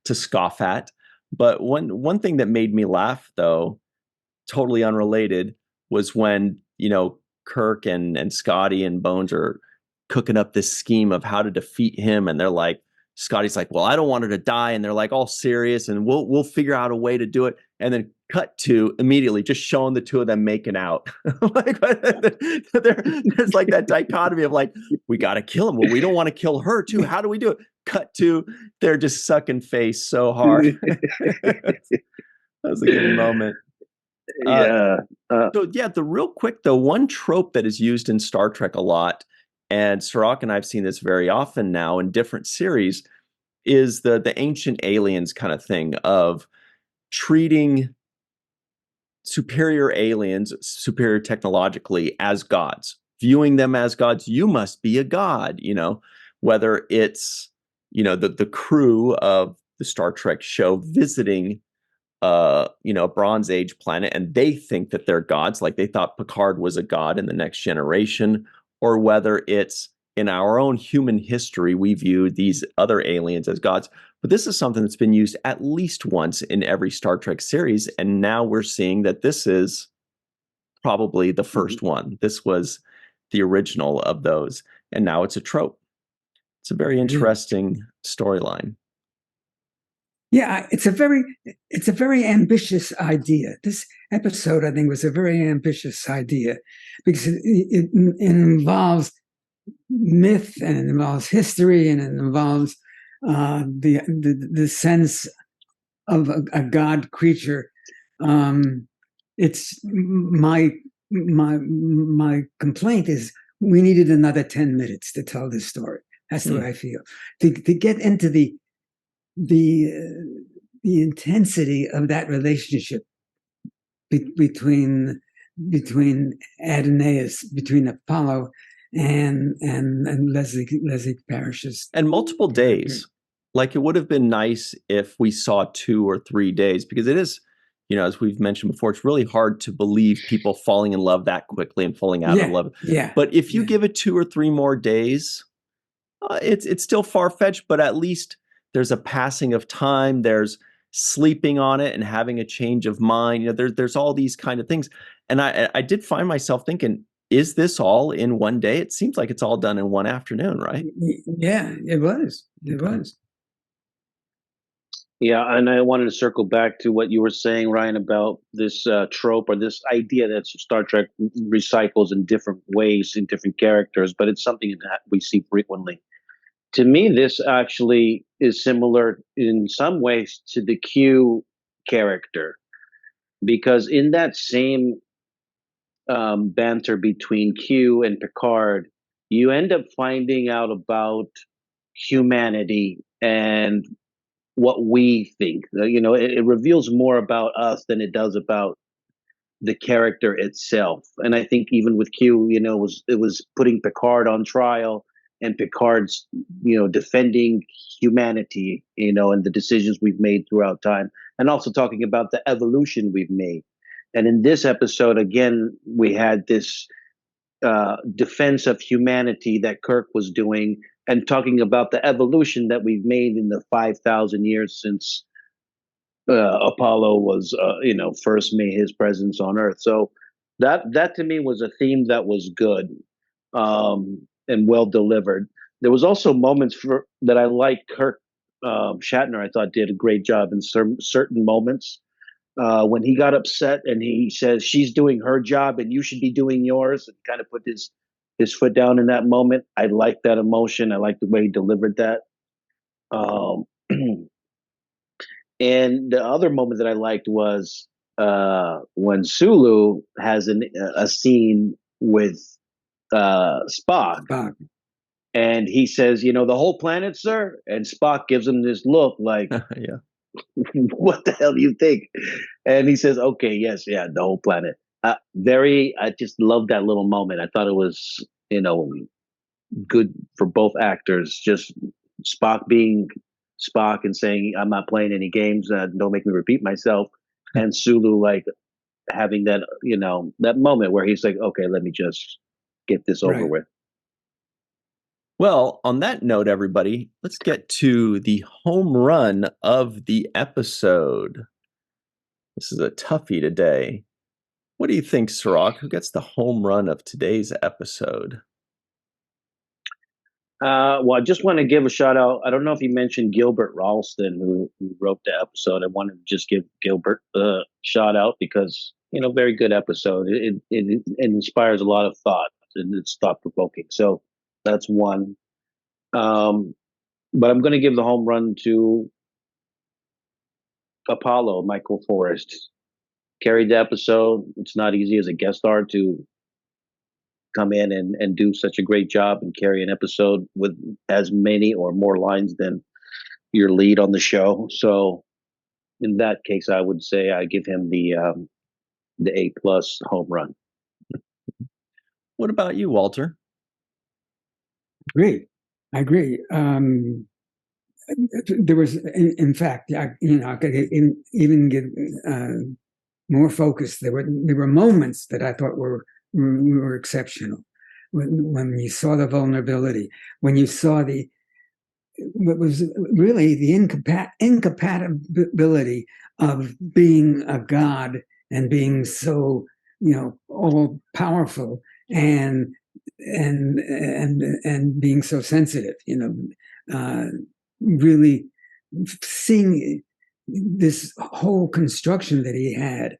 scoff at. But one thing that made me laugh, though, totally unrelated, was when Kirk and Scotty and Bones are cooking up this scheme of how to defeat him, and they're like, Scotty's like, well, I don't want her to die, and they're like all serious, and we'll figure out a way to do it. And then cut to immediately just showing the two of them making out. Like, there's like that dichotomy of like, we got to kill him, well, we don't want to kill her too, how do we do it? Cut to they're just sucking face so hard. That was a good moment. Yeah. The real quick, though, one trope that is used in Star Trek a lot, and Cirroc and I've seen this very often now in different series, is the ancient aliens kind of thing of treating superior aliens, superior technologically, as gods, viewing them as gods. You must be a god, whether it's, the crew of the Star Trek show visiting a Bronze Age planet, and they think that they're gods, like they thought Picard was a god in The Next Generation, or whether it's in our own human history, we view these other aliens as gods. But this is something that's been used at least once in every Star Trek series, and now we're seeing that this is probably the first one. This was the original of those, and now it's a trope. It's a very interesting storyline. Yeah, it's a very ambitious idea. This episode, I think, was a very ambitious idea because it involves myth, and it involves history, and it involves the sense of a god creature. It's my complaint is we needed another 10 minutes to tell this story. That's the way I feel. To get into the intensity of that relationship between Adonais, between Apollo and Leslie Parrish's, and multiple days. Like, it would have been nice if we saw 2 or 3 days, because it is, as we've mentioned before, it's really hard to believe people falling in love that quickly and falling out of love. Yeah. But if you give it 2 or 3 more days, It's still far-fetched, but at least there's a passing of time. There's sleeping on it and having a change of mind. There's all these kind of things. And I did find myself thinking, is this all in one day? It seems like it's all done in one afternoon, right? Yeah, it was. It was. Yeah, and I wanted to circle back to what you were saying, Ryan, about this trope or this idea that Star Trek recycles in different ways in different characters, but it's something that we see frequently. To me, this actually is similar in some ways to the Q character, because in that same banter between Q and Picard, you end up finding out about humanity and what we think. It reveals more about us than it does about the character itself. And I think even with Q, it was putting Picard on trial, and Picard's, defending humanity, and the decisions we've made throughout time, and also talking about the evolution we've made. And in this episode, again, we had this defense of humanity that Kirk was doing, and talking about the evolution that we've made in the 5,000 years since Apollo was, first made his presence on Earth. So that to me was a theme that was good, and well delivered. There was also moments that I liked. Kirk Shatner, I thought, did a great job in certain moments. When he got upset and he says she's doing her job and you should be doing yours, and kind of put his foot down in that moment. I liked that emotion. I liked the way he delivered that. Um, and the other moment that I liked was when Sulu has a scene with Spock, and he says, "The whole planet, sir." And Spock gives him this look like, Yeah. "What the hell do you think?" And he says, "Okay, yes, yeah, the whole planet." I just loved that little moment. I thought it was, good for both actors. Just Spock being Spock and saying, "I'm not playing any games. Don't make me repeat myself." And Sulu like having that, that moment where he's like, "Okay, let me just get this over with." Well, on that note, everybody, let's get to the home run of the episode. This is a toughie today. What do you think, Cirroc? Who gets the home run of today's episode? Well, I just want to give a shout out. I don't know if you mentioned Gilbert Ralston, who wrote the episode. I wanted to just give Gilbert a shout out because, very good episode. It inspires a lot of thought, and it's thought provoking. So that's one. But I'm going to give the home run to Apollo, Michael Forrest. Carried the episode. It's not easy as a guest star to come in and do such a great job and carry an episode with as many or more lines than your lead on the show. So in that case, I would say I give him the A+ home run. What about you, Walter? I agree. There was, in fact, I could even get more focused. There were moments that I thought were exceptional. When you saw the vulnerability, when you saw what was really the incompatibility of being a god and being so, all powerful and being so sensitive, really seeing this whole construction that he had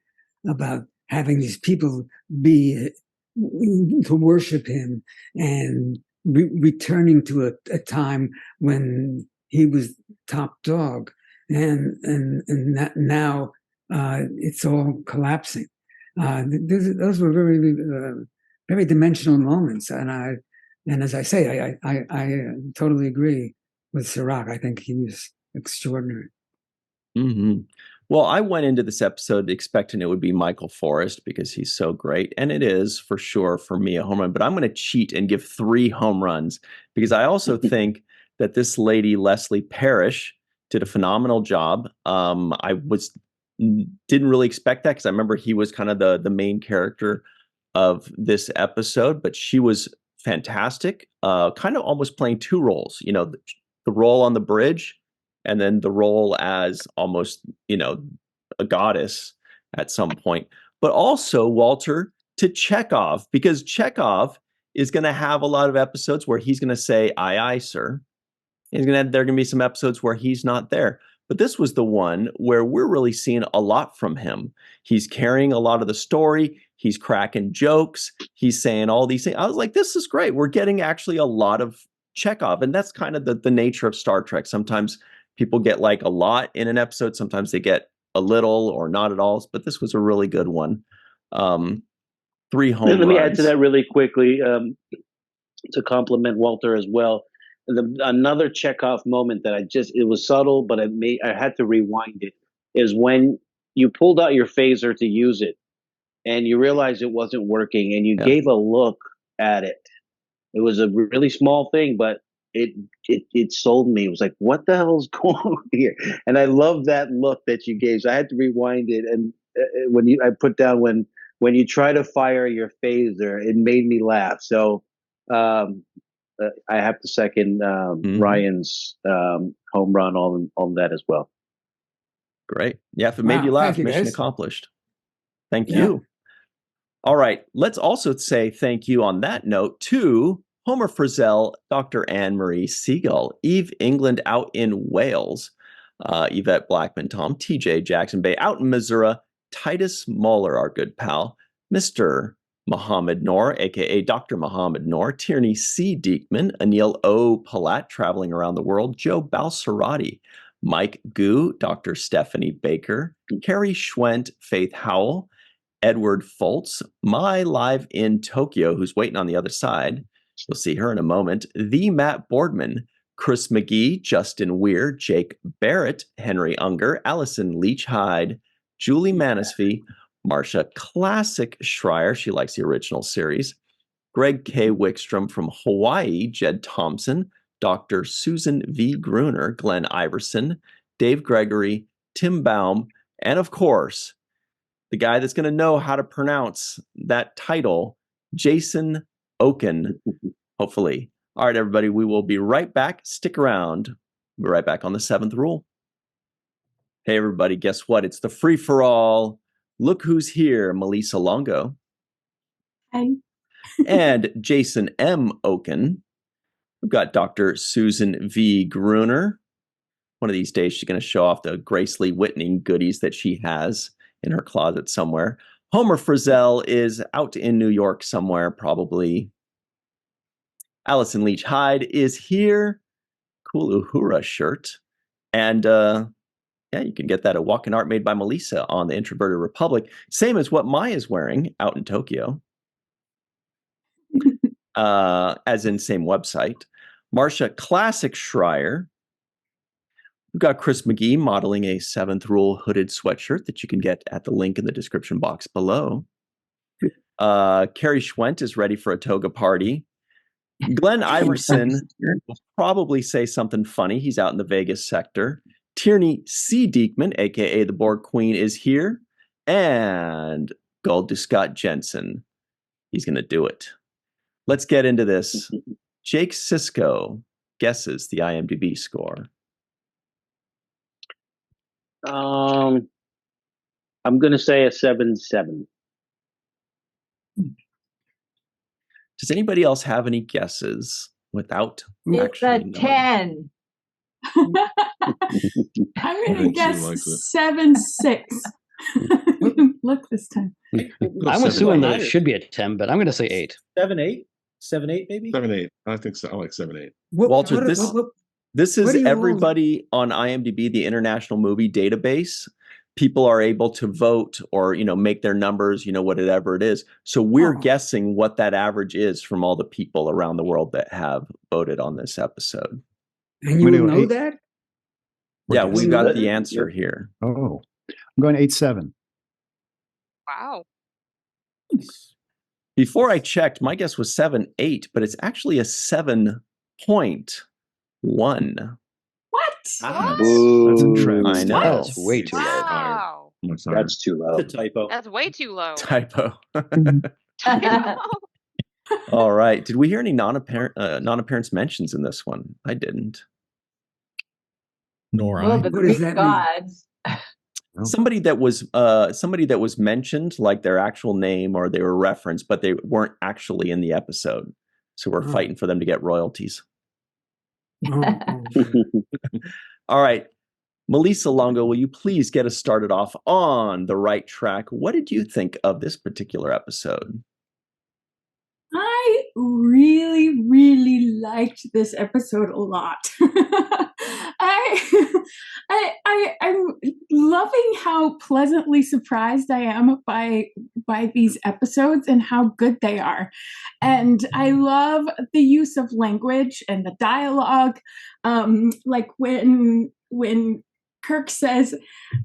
about having these people be to worship him and returning to a time when he was top dog, and that now it's all collapsing. Those were very dimensional moments, and as I say, I totally agree with Cirroc. I think he was extraordinary. Mm-hmm. Well, I went into this episode expecting it would be Michael Forrest because he's so great. And it is for sure for me a home run. But I'm going to cheat and give 3 home runs because I also think that this lady, Leslie Parrish, did a phenomenal job. I didn't really expect that because I remember he was kind of the main character of this episode, but she was fantastic. Kind of almost playing two roles, the role on the bridge and then the role as almost, a goddess at some point. But also, Walter, to Chekov, because Chekov is going to have a lot of episodes where he's going to say, aye, aye, sir. There are going to be some episodes where he's not there. But this was the one where we're really seeing a lot from him. He's carrying a lot of the story. He's cracking jokes. He's saying all these things. I was like, this is great. We're getting actually a lot of Chekov. And that's kind of the nature of Star Trek. Sometimes people get like a lot in an episode. Sometimes they get a little or not at all. But this was a really good one. 3 home runs. Let me add to that really quickly to compliment Walter as well. Another Chekov moment that it was subtle, but I had to rewind it, is when you pulled out your phaser to use it and you realized it wasn't working and you gave a look at it. It was a really small thing, but it sold me. It was like, what the hell is going on here? And I love that look that you gave. So I had to rewind it. And I put down when you try to fire your phaser, it made me laugh. So I have to second Ryan's home run on that as well. Great. Yeah, if it made you laugh, mission accomplished. Thank you. All right. Let's also say thank you on that note to Homer Frizzell, Dr. Anne-Marie Siegel, Eve England out in Wales, Yvette Blackman, Tom, TJ Jackson Bay out in Missouri, Titus Muller, our good pal, Mr. Muhammad Noor, aka Dr. Muhammad Noor, Tierney C. Diekman, Anil O. Palat, traveling around the world, Joe Balsarati, Mike Gu, Dr. Stephanie Baker, Carrie Schwent, Faith Howell, Edward Foltz, My Live in Tokyo, who's waiting on the other side. You'll see her in a moment. The Matt Boardman, Chris McGee, Justin Weir, Jake Barrett, Henry Unger, Allison Leach Hyde, Julie Manisfee, Marcia Classic Schreier, she likes the original series, Greg K. Wickstrom from Hawaii, Jed Thompson, Dr. Susan V. Gruner, Glenn Iverson, Dave Gregory, Tim Baum, and of course, the guy that's going to know how to pronounce that title, Jason Oken, hopefully. All right, everybody, we will be right back. Stick around. We'll be right back on the 7th rule. Hey, everybody, guess what? It's the free-for-all. Look who's here, Melissa Longo. Hi. And Jason M. Oken. We've got Dr. Susan V. Gruner. One of these days, she's going to show off the Grace Lee Whitney goodies that she has in her closet somewhere. Homer Frizzell is out in New York somewhere, probably. Allison Leach Hyde is here. Cool Uhura shirt. And you can get that at Walk in Art made by Melissa on the Introverted Republic. Same as what Maya's wearing out in Tokyo. As in same website. Marcia Classic Schreier. We've got Chris McGee modeling a 7th Rule hooded sweatshirt that you can get at the link in the description box below. Carrie Schwent is ready for a toga party. Glenn Iverson will probably say something funny. He's out in the Vegas sector. Tierney C. Diekman, a.k.a. the Borg Queen, is here. And Gold Scott Jensen. He's going to do it. Let's get into this. Jake Sisko guesses the IMDb score. I'm going to say a 7-7. Does anybody else have any guesses without It's a actually knowing? 10. I'm going to guess 7-6. Look this time. I'm assuming that it should be a 10, but I'm going to say 8. 7-8? 7-8 maybe? 7-8. I think so. I like 7-8. Walter, this is everybody on IMDb, the International Movie Database. People are able to vote or, make their numbers, whatever it is. So we're guessing what that average is from all the people around the world that have voted on this episode. And you know that? Yeah, we got the answer here. Oh, I'm going 8-7. Wow. Before I checked, my guess was 7-8, but it's actually a 7.1. What? That's a trend. I know. That's way too low. Wow. That's too low. That's a typo. That's way too low. Typo. All right. Did we hear any non-appearance mentions in this one? I didn't. Nor Well, I. the What does Greek that mean? gods. Somebody that was mentioned, like their actual name or they were referenced, but they weren't actually in the episode. So we're fighting for them to get royalties. All right. Melissa Longo, will you please get us started off on the right track? What did you think of this particular episode? I really, really liked this episode a lot. I'm loving how pleasantly surprised I am by these episodes and how good they are. And I love the use of language and the dialogue. Like when Kirk says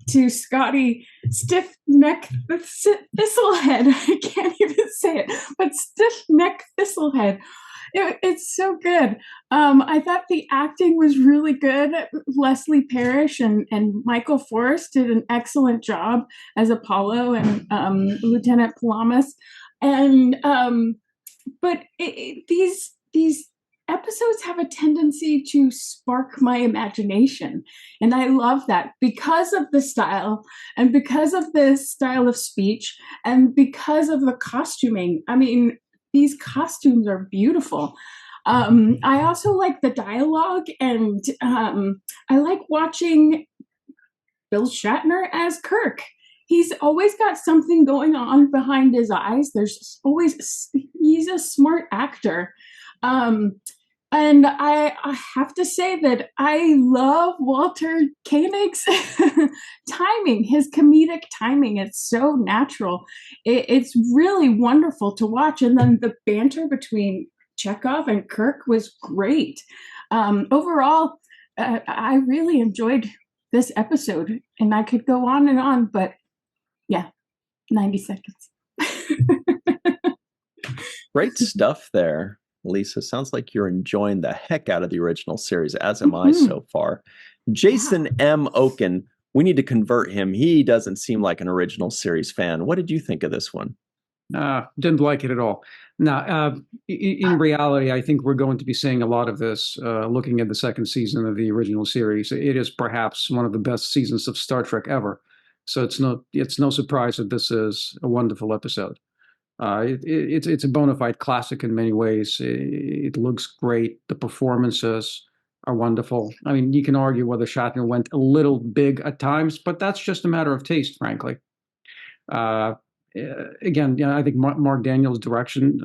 to Scotty, stiff neck thistlehead. I can't even say it, but stiff neck thistlehead. It's so good. I thought the acting was really good. Leslie Parrish and Michael Forrest did an excellent job as Apollo and Lieutenant Palamas. And but these episodes have a tendency to spark my imagination. And I love that because of the style and because of the style of speech and because of the costuming. I mean, these costumes are beautiful. I also like the dialogue, and I like watching Bill Shatner as Kirk. He's always got something going on behind his eyes. He's a smart actor. And I have to say that I love Walter Koenig's timing, his comedic timing. It's so natural. It's really wonderful to watch. And then the banter between Chekov and Kirk was great. Overall, I really enjoyed this episode, and I could go on, but yeah, 90 seconds. Great stuff there, Lisa. Sounds like you're enjoying the heck out of the original series, as am I so far. Jason M. Oken, we need to convert him. He doesn't seem like an original series fan. What did you think of this one? Didn't like it at all. Now, in reality, I think we're going to be seeing a lot of this looking at the second season of the original series. It is perhaps one of the best seasons of Star Trek ever. So it's no surprise that this is a wonderful episode. It's a bona fide classic in many ways. It looks great. The performances are wonderful. I mean, you can argue whether Shatner went a little big at times, but that's just a matter of taste, frankly. Again, yeah, I think Mark Daniels' direction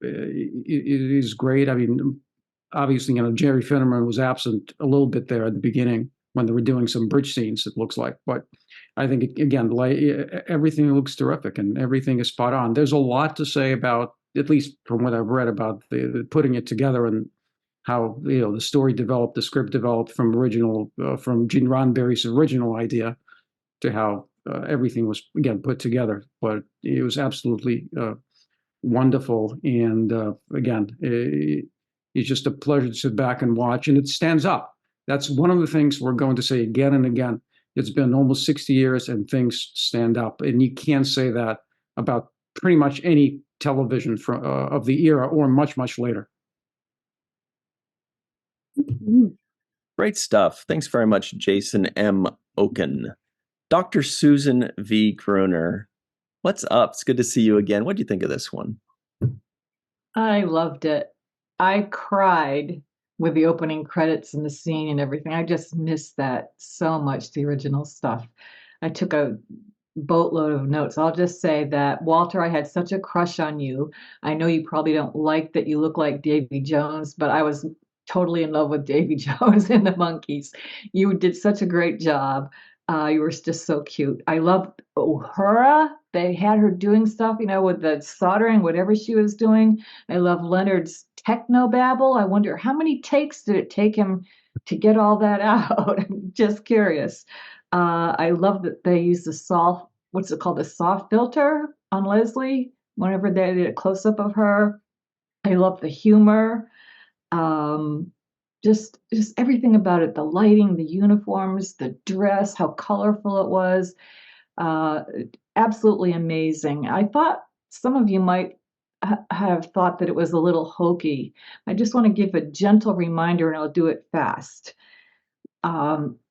is great. I mean, obviously, Jerry Finnerman was absent a little bit there at the beginning when they were doing some bridge scenes, it looks like. But I think, again, everything looks terrific and everything is spot on. There's a lot to say about, at least from what I've read, about the putting it together and how the story developed, the script developed from Gene Roddenberry's original idea to how everything was, again, put together. But it was absolutely wonderful. And again, it's just a pleasure to sit back and watch. And it stands up. That's one of the things we're going to say again and again. It's been almost 60 years and things stand up. And you can't say that about pretty much any television of the era or much, much later. Great stuff. Thanks very much, Jason M. Oken. Dr. Susan V. Gruner, what's up? It's good to see you again. What do you think of this one? I loved it. I cried with the opening credits and the scene and everything. I just missed that so much, the original stuff. I took a boatload of notes. I'll just say that, Walter, I had such a crush on you. I know you probably don't like that you look like Davy Jones, but I was totally in love with Davy Jones and the Monkees. You did such a great job. You were just so cute. I loved Uhura. They had her doing stuff, with the soldering, whatever she was doing. I love Leonard's techno babble. I wonder how many takes did it take him to get all that out? I'm just curious. I love that they used the soft, what's it called, the soft filter on Leslie whenever they did a close-up of her. I love the humor. Just everything about it, the lighting, the uniforms, the dress, how colorful it was. Absolutely amazing. I thought some of you might have thought that it was a little hokey, I just want to give a gentle reminder, and I'll do it fast.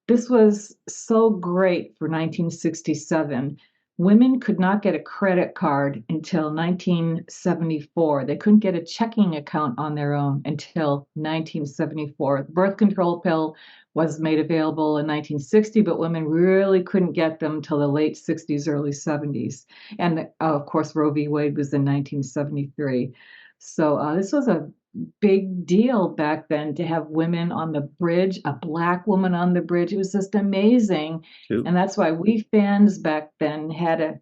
This was so great for 1967. Women could not get a credit card until 1974. They couldn't get a checking account on their own until 1974. The birth control pill was made available in 1960, but women really couldn't get them till the late 60s, early 70s. And of course, Roe v. Wade was in 1973. So this was a big deal back then to have women on the bridge, a Black woman on the bridge. It was just amazing. And that's why we fans back then had a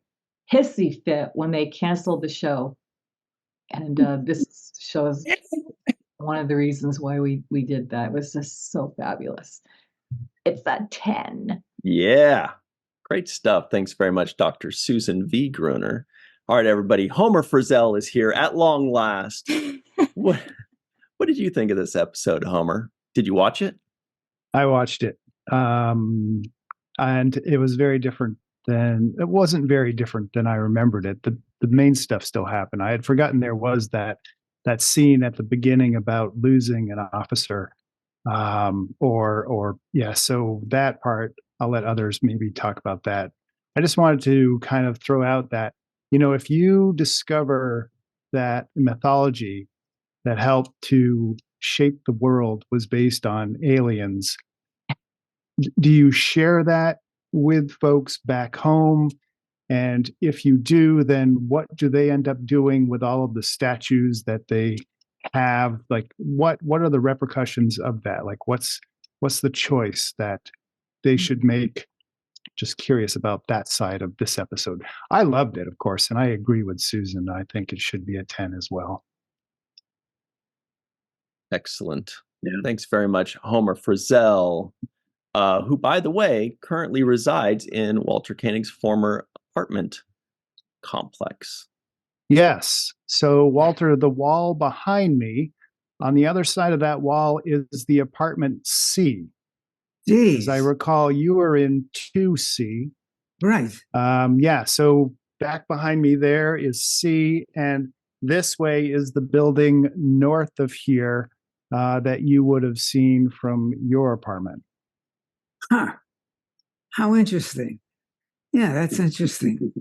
hissy fit when they canceled the show. And this shows one of the reasons why we did that. It was just so fabulous. It's a 10. Yeah. Great stuff. Thanks very much, Dr. Susan V. Gruner. All right, everybody. Homer Frizzell is here at long last. What did you think of this episode, Homer? Did you watch it? I watched it. And it was very different it wasn't very different than I remembered it. The main stuff still happened. I had forgotten there was that scene at the beginning about losing an officer. So that part, I'll let others maybe talk about that. I just wanted to kind of throw out that, if you discover that mythology that helped to shape the world was based on aliens, do you share that with folks back home? And if you do, then what do they end up doing with all of the statues that they have? Like, what are the repercussions of that? Like, what's the choice that they should make? Just curious about that side of this episode. I loved it, of course, and I agree with Susan. I think it should be a 10 as well. Excellent. Yeah. Thanks very much, Homer Frizzell, who, by the way, currently resides in Walter Koenig's former apartment complex. Yes. So, Walter, the wall behind me, on the other side of that wall is the apartment C. Jeez. As I recall, you were in 2C. Right. So back behind me there is C, and this way is the building north of here that you would have seen from your apartment. Huh. How interesting. Yeah, that's interesting.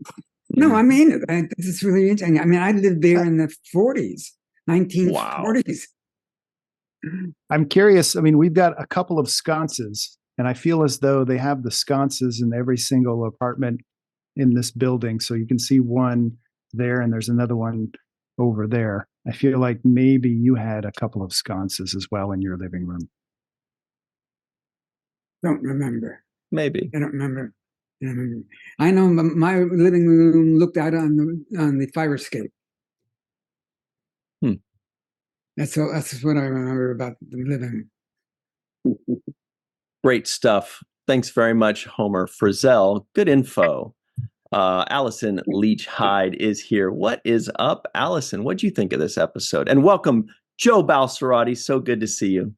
No, I mean, this is really interesting. I mean, I lived there in the 1940s. Wow. I'm curious. I mean, we've got a couple of sconces, and I feel as though they have the sconces in every single apartment in this building. So you can see one there, and there's another one over there. I feel like maybe you had a couple of sconces as well in your living room. Don't remember. Maybe. I don't remember. I know my living room looked out on the fire escape. That's what I remember about the living room. Great stuff. Thanks very much, Homer Frizzell. Good info. Allison Leach Hyde is here. What is up, Allison? What do you think of this episode? And welcome, Joe Balsarati. So good to see you.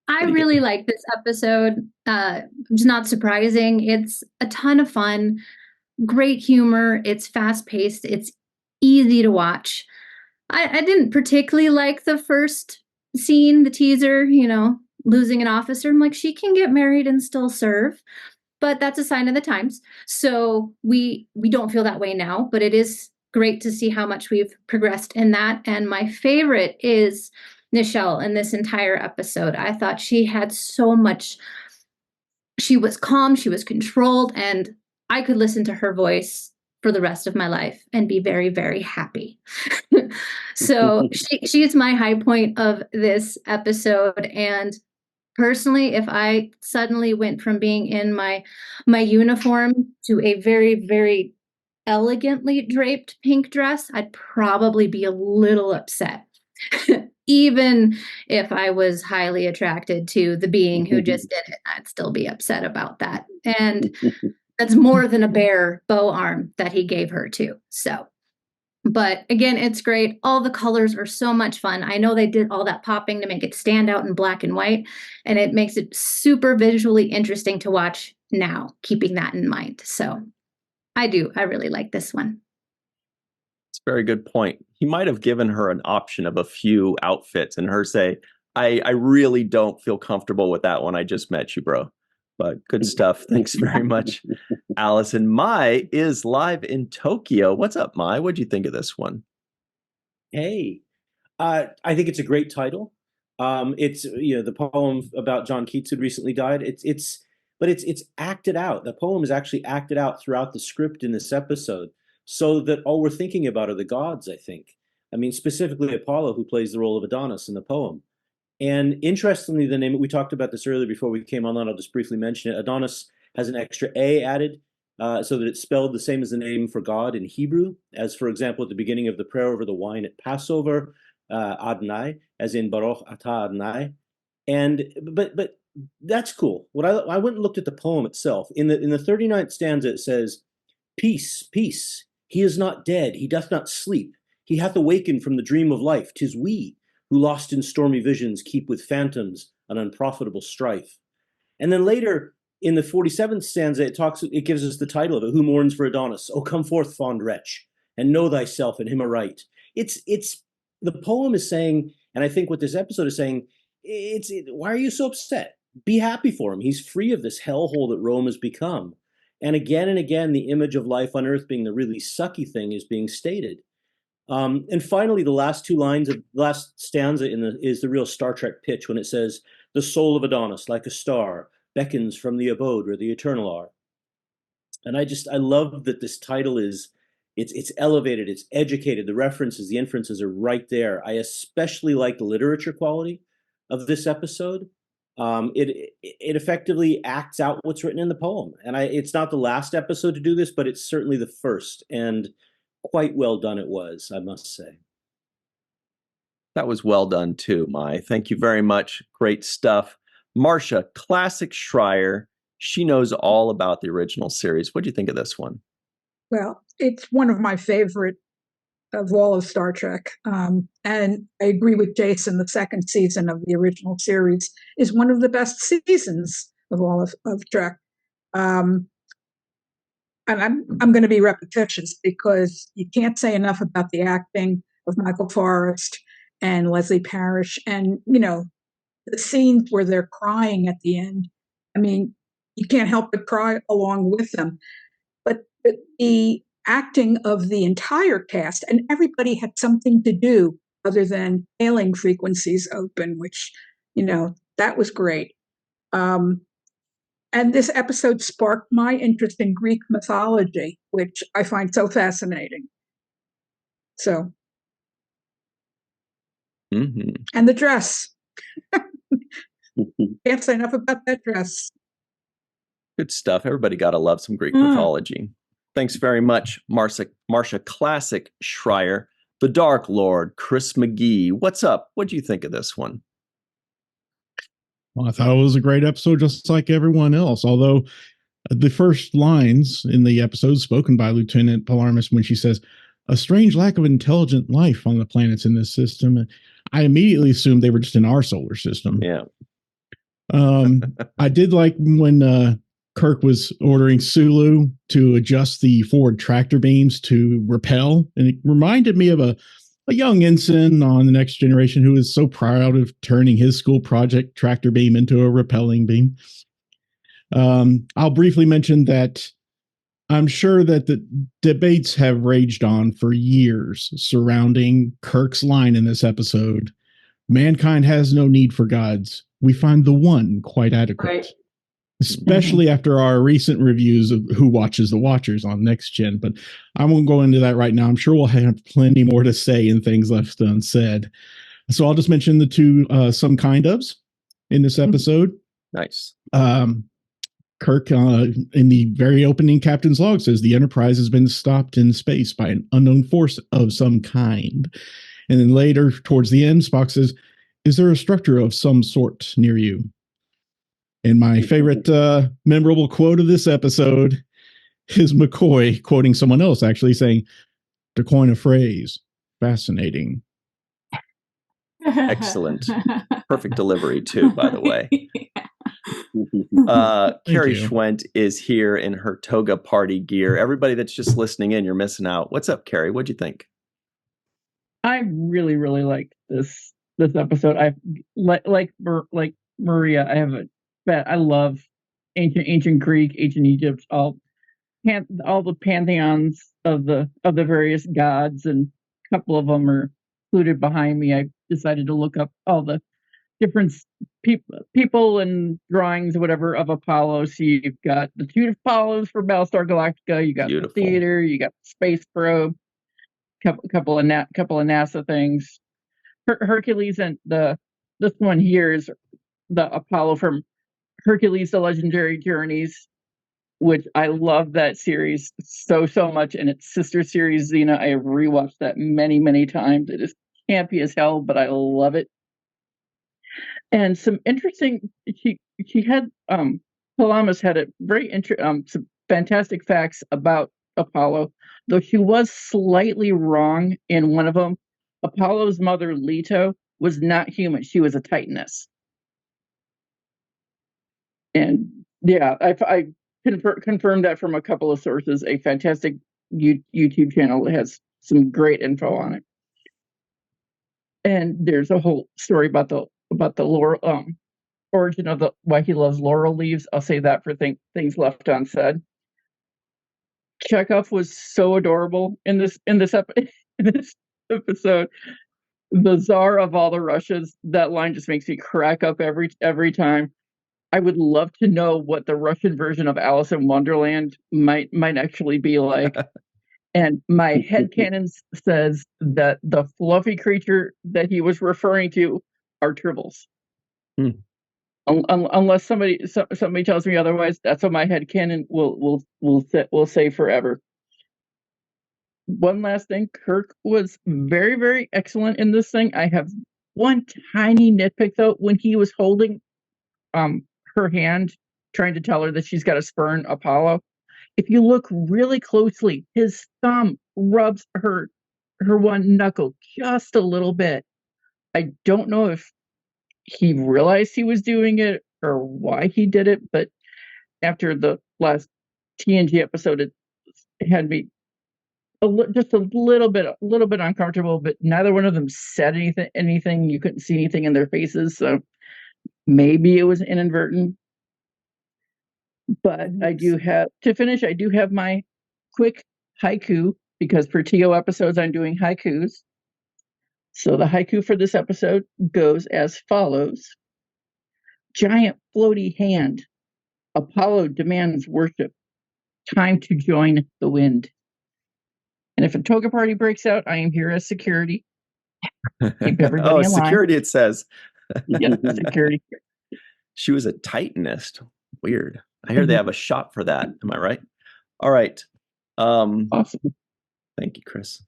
I really like this episode. It's not surprising. It's a ton of fun, great humor. It's fast paced. It's easy to watch. I didn't particularly like the first scene, the teaser, losing an officer. I'm like, she can get married and still serve, but that's a sign of the times. So we don't feel that way now, but it is great to see how much we've progressed in that. And my favorite is Nichelle in this entire episode. I thought she had so much. She was calm, she was controlled, and I could listen to her voice for the rest of my life and be very, very happy. So she's my high point of this episode. And personally, if I suddenly went from being in my uniform to a very, very elegantly draped pink dress, I'd probably be a little upset. Even if I was highly attracted to the being who just did it, I'd still be upset about that. And that's more than a bare bow arm that he gave her too. So, but again, it's great. All the colors are so much fun. I know they did all that popping to make it stand out in black and white, and it makes it super visually interesting to watch now, keeping that in mind. So I really like this one. Very good point. He might have given her an option of a few outfits and her say, I really don't feel comfortable with that one. I just met you, bro. But good stuff. Thanks very much, Allison. Mai is live in Tokyo. What's up, Mai? What'd you think of this one? Hey, I think it's a great title. It's the poem about John Keats who recently died. It's acted out. The poem is actually acted out throughout the script in this episode, so that all we're thinking about are the gods. I think. I mean, specifically Apollo, who plays the role of Adonis in the poem. And interestingly, the name, we talked about this earlier before we came online, I'll just briefly mention it. Adonis has an extra A added so that it's spelled the same as the name for God in Hebrew, as, for example, at the beginning of the prayer over the wine at Passover, Adonai, as in Baruch Atah Adonai. But that's cool. What I went and looked at the poem itself. In the 39th stanza, it says, "Peace, peace, he is not dead, he doth not sleep. He hath awakened from the dream of life. 'Tis we, who lost in stormy visions keep with phantoms an unprofitable strife." And then later in the 47th stanza, it gives us the title of it, "Who mourns for Adonis? Oh, come forth, fond wretch, and know thyself in him aright." It's the poem is saying, and I think what this episode is saying, why are you so upset? Be happy for him. He's free of this hellhole that Rome has become. And again, the image of life on earth being the really sucky thing is being stated. And finally, the last two lines of the last stanza is the real Star Trek pitch when it says, "The soul of Adonis, like a star, beckons from the abode where the eternal are." And I love that this title it's elevated, it's educated, the references, the inferences are right there. I especially like the literature quality of this episode. It effectively acts out what's written in the poem. And it's not the last episode to do this, but it's certainly the first. And quite well done it was, I must say. That was well done too, Mai. Thank you very much. Great stuff. Marcia, classic Schreier. She knows all about the original series. What do you think of this one? Well, it's one of my favorite of all of Star Trek. And I agree with Jason, the second season of the original series is one of the best seasons of all of Trek. And I'm going to be repetitious because you can't say enough about the acting of Michael Forrest and Leslie Parrish, and the scenes where they're crying at the end. I mean, you can't help but cry along with them. But the acting of the entire cast, and everybody had something to do other than hailing frequencies open, which that was great. And this episode sparked my interest in Greek mythology, which I find so fascinating. So, and the dress. Can't say enough about that dress. Good stuff. Everybody got to love some Greek mythology. Thanks very much, Marcia Classic Schreier. The Dark Lord, Chris McGee. What's up? What do you think of this one? Well, I thought it was a great episode, just like everyone else. Although the first lines in the episode spoken by Lieutenant Palarmis when she says, "A strange lack of intelligent life on the planets in this system," I immediately assumed they were just in our solar system. Yeah. I did like when Kirk was ordering Sulu to adjust the forward tractor beams to repel. And it reminded me of a young ensign on the Next Generation who is so proud of turning his school project tractor beam into a repelling beam. I'll briefly mention that I'm sure that the debates have raged on for years surrounding Kirk's line in this episode. "Mankind has no need for gods. We find the one quite adequate." Right. Especially after our recent reviews of Who Watches the Watchers on Next Gen. But I won't go into that right now. I'm sure we'll have plenty more to say in things left unsaid. So I'll just mention the two some kind ofs in this episode. Nice. Kirk, in the very opening captain's log, says the Enterprise has been stopped in space by an unknown force of some kind. And then later, towards the end, Spock says, "Is there a structure of some sort near you?" And my favorite memorable quote of this episode is McCoy quoting someone else, actually saying, "To coin a phrase, fascinating." Excellent. Perfect delivery, too, by the way. Carrie Schwent is here in her toga party gear. Everybody that's just listening in, you're missing out. What's up, Carrie? What'd you think? I really, really like this episode. I like Maria. I love ancient Greek, ancient Egypt, all the pantheons of the various gods, and a couple of them are included behind me. I decided to look up all the different people and drawings, whatever, of Apollo. So you've got the two Apollos for Battlestar Galactica. You got the theater. You got the space probe. Couple of NASA things. Hercules, and this one here is the Apollo from Hercules: The Legendary Journeys, which I love that series so much, and its sister series Xena. I have rewatched that many times. It is campy as hell, but I love it. And some interesting, she had Palamas had a very some fantastic facts about Apollo, though she was slightly wrong in one of them. Apollo's mother, Leto, was not human. She was a Titaness. And yeah, I confirmed that from a couple of sources. A fantastic YouTube channel that has some great info on it. And there's a whole story about the laurel origin of why he loves laurel leaves. I'll say that for things left unsaid. Chekov was so adorable in this episode. The Tsar of all the Russias. That line just makes me crack up every time. I would love to know what the Russian version of Alice in Wonderland might actually be like. And my headcanon says that the fluffy creature that he was referring to are tribbles. Unless somebody tells me otherwise, that's what my headcanon will say forever. One last thing, Kirk was very, very excellent in this thing. I have one tiny nitpick though. When he was holding her hand, trying to tell her that she's got to spurn Apollo, if you look really closely, his thumb rubs her one knuckle just a little bit. I don't know if he realized he was doing it or why he did it, but after the last TNG episode, it had me just a little bit uncomfortable. But neither one of them said anything. You couldn't see anything in their faces, so maybe it was inadvertent. But I do have my quick haiku, because for TO episodes I'm doing haikus. So the haiku for this episode goes as follows. Giant floaty hand. Apollo demands worship. Time to join the wind. And if a toga party breaks out, I am here as security. Keep everybody in line. Security, it says. Yeah, security. She was a Titanist. Weird. I hear they have a shot for that. Am I right? All right. Awesome. Thank you, Chris.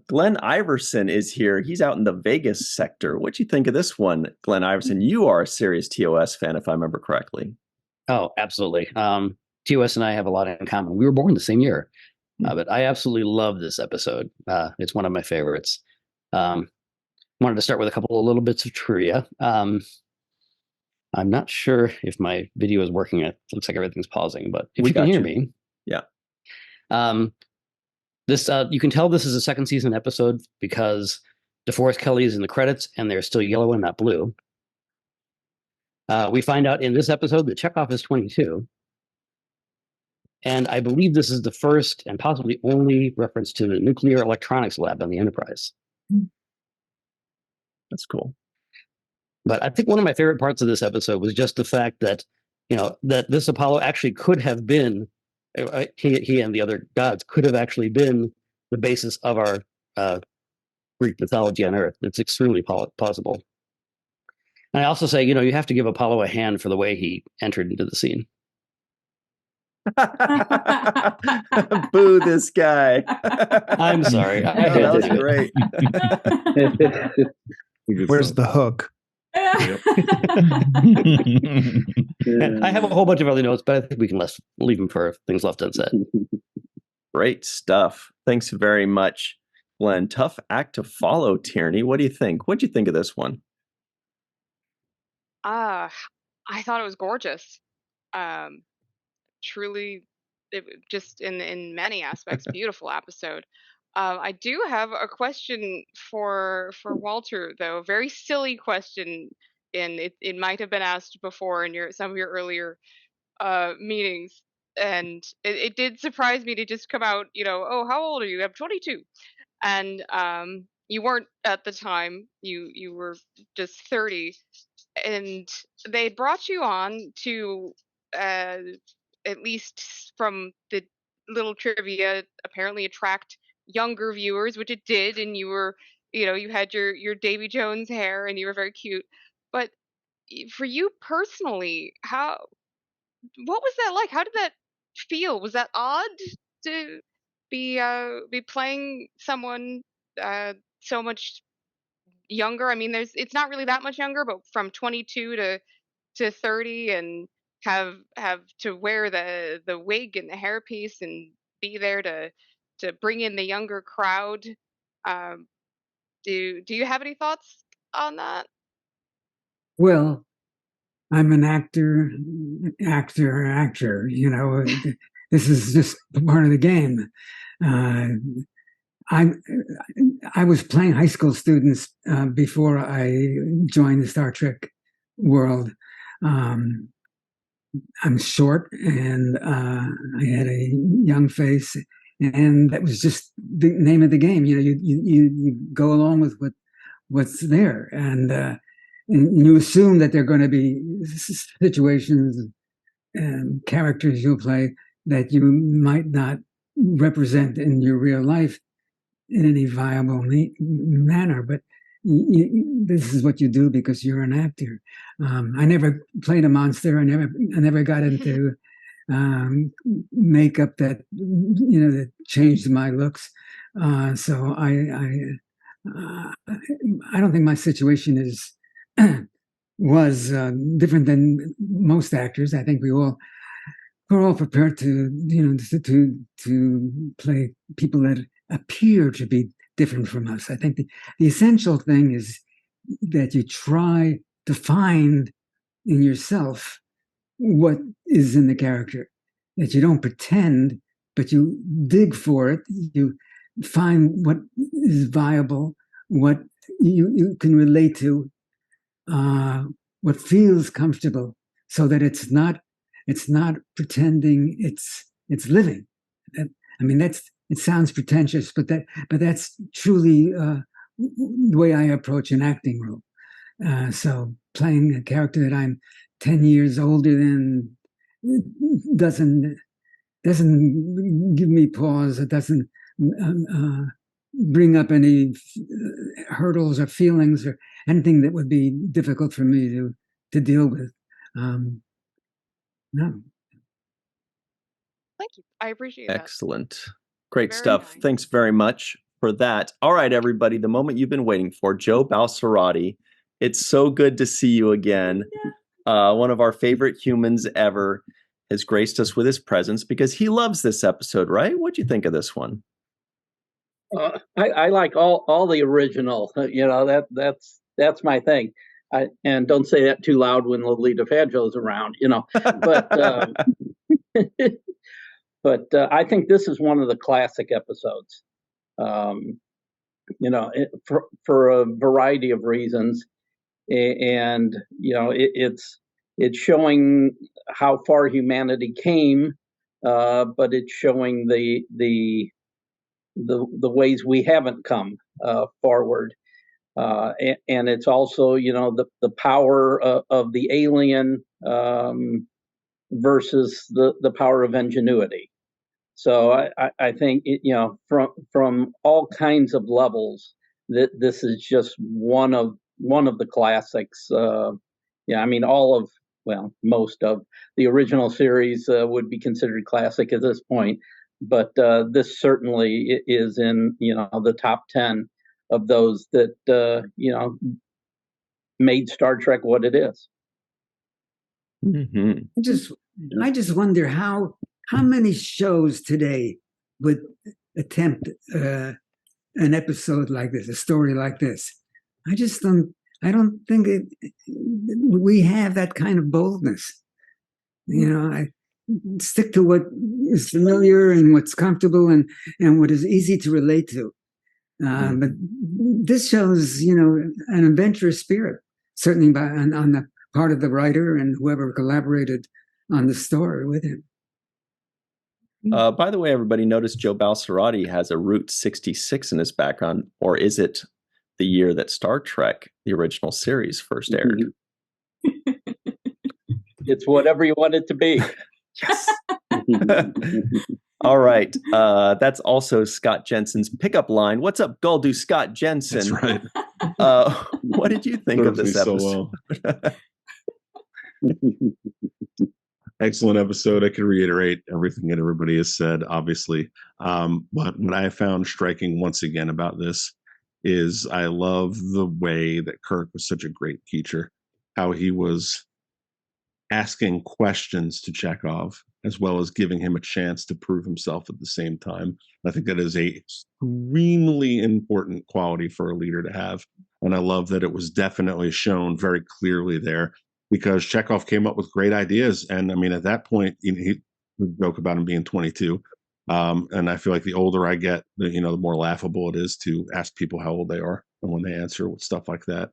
Glenn Iverson is here. He's out in the Vegas sector. What'd you think of this one, Glenn Iverson? You are a serious TOS fan, if I remember correctly. Oh, absolutely. TOS and I have a lot in common. We were born the same year, but I absolutely love this episode. It's one of my favorites. Wanted to start with a couple of little bits of trivia. I'm not sure if my video is working. It looks like everything's pausing, but if you can hear me. Yeah. This you can tell this is a second season episode because DeForest Kelly is in the credits and they're still yellow and not blue. We find out in this episode that Chekov is 22. And I believe this is the first and possibly only reference to the nuclear electronics lab on the Enterprise. That's cool. But I think one of my favorite parts of this episode was just the fact that, that this Apollo actually could have been, he and the other gods could have actually been the basis of our Greek mythology on Earth. It's extremely possible. And I also say, you have to give Apollo a hand for the way he entered into the scene. Boo this guy. I'm sorry. That was great. Where's the hook? I have a whole bunch of other notes, but I think we can leave them for things left unsaid. Great stuff. Thanks very much, Glenn. Tough act to follow, Tierney. What do you think? What'd you think of this one? I thought it was gorgeous. Truly, just in many aspects, beautiful episode. I do have a question for Walter, though. A very silly question, and it might have been asked before in some of your earlier meetings, and it did surprise me to just come out. Oh, how old are you? I'm 22, and you weren't at the time. You were just 30, and they brought you on to at least from the little trivia, apparently attract younger viewers, which it did, and you had your Davy Jones hair and you were very cute. But for you personally, what was that like? How did that feel? Was that odd to be playing someone so much younger? I mean, it's not really that much younger, but from 22 to 30, and have to wear the wig and the hairpiece and be there to bring in the younger crowd. Um, do you have any thoughts on that? Well, I'm an actor. This is just part of the game. I was playing high school students before I joined the Star Trek world. I'm short, and I had a young face, and that was just the name of the game. You go along with what's there, and you assume that there are going to be situations and characters you'll play that you might not represent in your real life in any viable manner, but this is what you do because you're an actor. I never played a monster. I never got into makeup that that changed my looks. So I don't think my situation was different than most actors. I think we're all prepared to play people that appear to be different from us. I think the essential thing is that you try to find in yourself what is in the character, that you don't pretend, but you dig for it. You find what is viable, what you can relate to, what feels comfortable, so that it's not pretending, it's living. I mean, it sounds pretentious, but that's truly the way I approach an acting role. So playing a character that I'm 10 years older than doesn't give me pause. It doesn't bring up any hurdles or feelings or anything that would be difficult for me to deal with. No. Thank you. I appreciate that. Excellent. Great Very stuff. nice. Thanks very much for that. All right, everybody, the moment you've been waiting for, Joe Balsarati. It's so good to see you again. One of our favorite humans ever has graced us with his presence because he loves this episode, right? What'd you think of this one? I like all the original. That's my thing. And don't say that too loud when Lolita Fangio's around. But but I think this is one of the classic episodes. For a variety of reasons, and it's showing how far humanity came, but it's showing the ways we haven't come forward, and it's also the power of the alien versus the power of ingenuity. So I think from all kinds of levels that this is just one of the classics. I mean most of the original series would be considered classic at this point, but this certainly is in the top 10 of those that made Star Trek what it is. Mm-hmm. I just wonder how many shows today would attempt an episode like this, a story like this. I don't think we have that kind of boldness. stick to what is familiar and what's comfortable and what is easy to relate to. But this shows, an adventurous spirit, certainly on the part of the writer and whoever collaborated on the story with him. By the way, everybody, notice Joe Balsarati has a Route 66 in his background, or is it the year that Star Trek, the original series, first aired? It's whatever you want it to be. Yes. All right. That's also Scott Jensen's pickup line. What's up, Guldu Scott Jensen? That's right. What did you think of this episode? So well. Excellent episode. I can reiterate everything that everybody has said, obviously. But what I found striking once again about this is I love the way that Kirk was such a great teacher, how he was asking questions to Chekov, as well as giving him a chance to prove himself at the same time. I think that is a extremely important quality for a leader to have. And I love that it was definitely shown very clearly there, because Chekov came up with great ideas. And I mean, at that point, he would joke about him being 22. And I feel like the older I get, the more laughable it is to ask people how old they are and when they answer with stuff like that.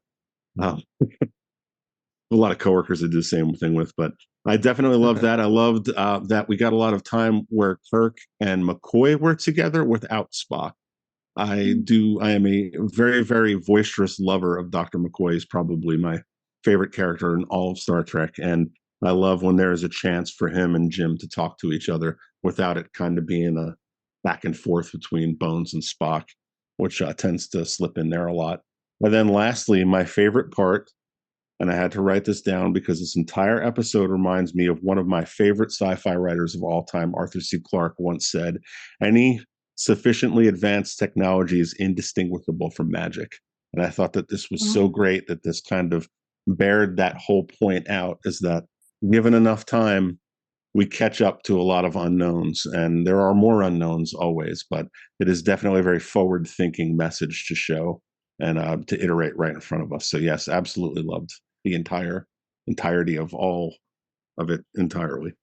A lot of coworkers I do the same thing with, but I definitely loved that. I loved that we got a lot of time where Kirk and McCoy were together without Spock. I am a very, very boisterous lover of Dr. McCoy. He's probably my favorite character in all of Star Trek. And I love when there is a chance for him and Jim to talk to each other without it kind of being a back and forth between Bones and Spock, which tends to slip in there a lot. And then lastly, my favorite part, and I had to write this down because this entire episode reminds me of one of my favorite sci-fi writers of all time, Arthur C. Clarke, once said, "Any sufficiently advanced technology is indistinguishable from magic." And I thought that this was so great that this kind of bared that whole point out, is that given enough time, we catch up to a lot of unknowns, and there are more unknowns always, but it is definitely a very forward-thinking message to show and to iterate right in front of us. So yes, absolutely loved the entirety of all of it entirely.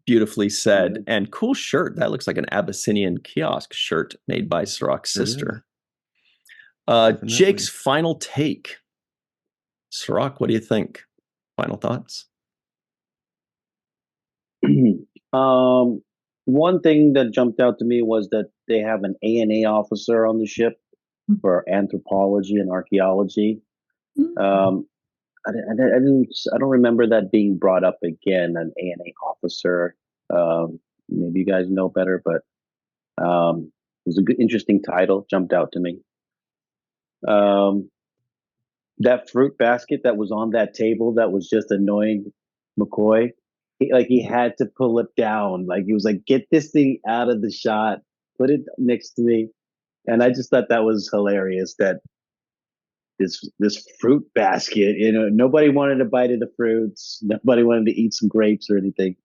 Beautifully said. And cool shirt. That looks like an Abyssinian kiosk shirt made by Cirroc's sister. Jake's final take. Cirroc, what do you think? Final thoughts? One thing that jumped out to me was that they have an A&A officer on the ship for anthropology and archaeology. I don't remember that being brought up again, an A&A officer. Maybe you guys know better, but it was a good, interesting title, jumped out to me. That fruit basket that was on that table that was just annoying McCoy. He had to pull it down. Like, he was like, "Get this thing out of the shot, put it next to me." And I just thought that was hilarious, that this fruit basket, nobody wanted a bite of the fruits. Nobody wanted to eat some grapes or anything.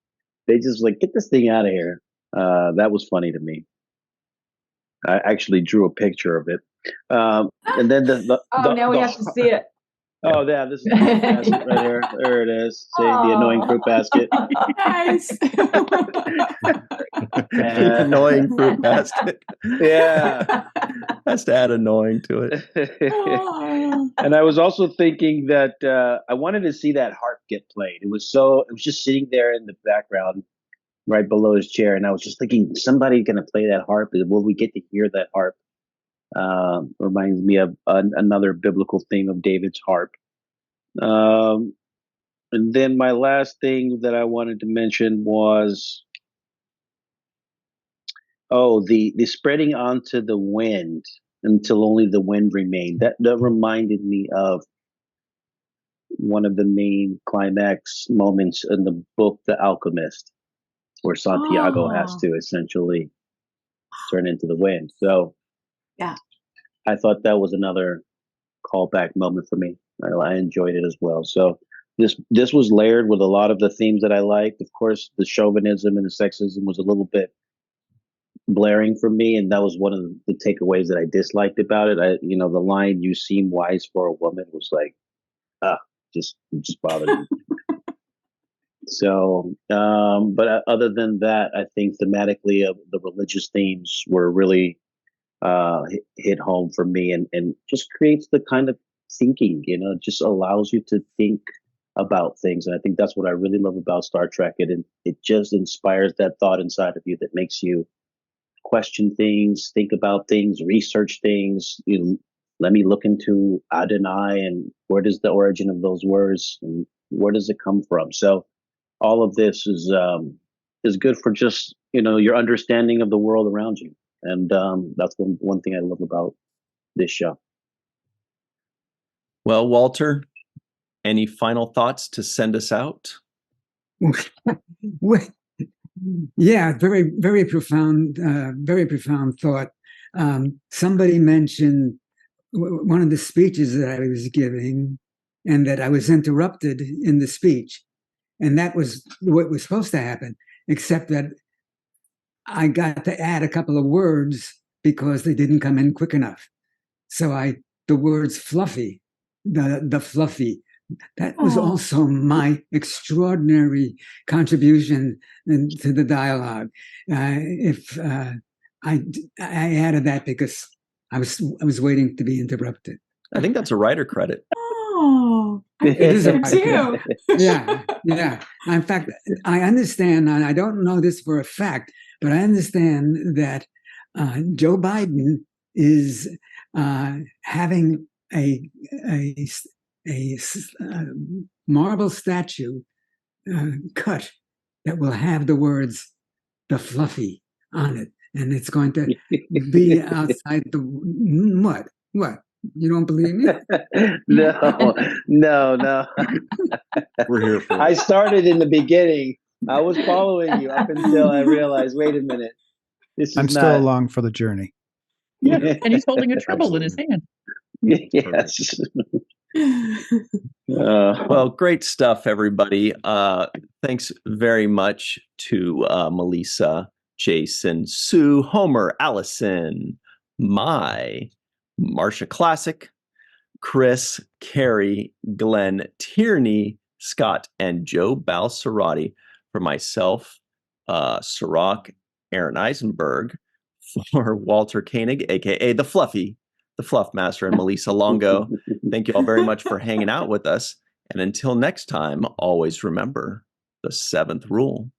They just like, "Get this thing out of here." That was funny to me. I actually drew a picture of it. And then now we have to see it. Oh, yeah, this is the fruit basket right here. There it is. See, the annoying fruit basket. Nice. Annoying fruit basket. Yeah. Has to add annoying to it. And I was also thinking that I wanted to see that harp get played. It was just sitting there in the background right below his chair. And I was just thinking, somebody going to play that harp? Will we get to hear that harp? Reminds me of another biblical theme of David's harp. And then my last thing that I wanted to mention was, the spreading onto the wind until only the wind remained. That reminded me of one of the main climax moments in the book, The Alchemist, where Santiago has to essentially turn into the wind. So yeah, I thought that was another callback moment for me. I enjoyed it as well. So this was layered with a lot of the themes that I liked. Of course, the chauvinism and the sexism was a little bit blaring for me, and that was one of the takeaways that I disliked about it. The line "you seem wise for a woman" was like, just bothered me. So, but other than that, I think thematically, the religious themes were really hit home for me, and just creates the kind of thinking, it just allows you to think about things. And I think that's what I really love about Star Trek. It just inspires that thought inside of you that makes you question things, think about things, research things. Let me look into Adonai and where does the origin of those words and where does it come from? So all of this is good for just your understanding of the world around you, and that's one thing I love about this show. Well, Walter, any final thoughts to send us out? Yeah, very, very profound thought. Somebody mentioned one of the speeches that I was giving, and that I was interrupted in the speech, and that was what was supposed to happen, except that I got to add a couple of words because they didn't come in quick enough. So the words fluffy, the fluffy, that was also my extraordinary contribution to the dialogue. I added that because I was waiting to be interrupted. I think that's a writer credit. Oh, it is a too. Yeah. In fact, I understand, and I don't know this for a fact, but I understand that Joe Biden is having a marble statue cut that will have the words "the fluffy" on it, and it's going to be outside the what? You don't believe me? No. We're here for it. I started in the beginning. I was following you up until I realized, wait a minute. I'm still along for the journey. Yeah, and he's holding a treble in his hand. Yes. Well, great stuff, everybody. Thanks very much to Melissa, Jason, Sue, Homer, Allison, Marsha Classic, Chris, Carrie, Glenn, Tierney, Scott, and Joe Balcerati. For myself, Cirroc, Aaron Eisenberg, for Walter Koenig, aka the Fluff Master, and Melissa Longo. Thank you all very much for hanging out with us. And until next time, always remember the seventh rule.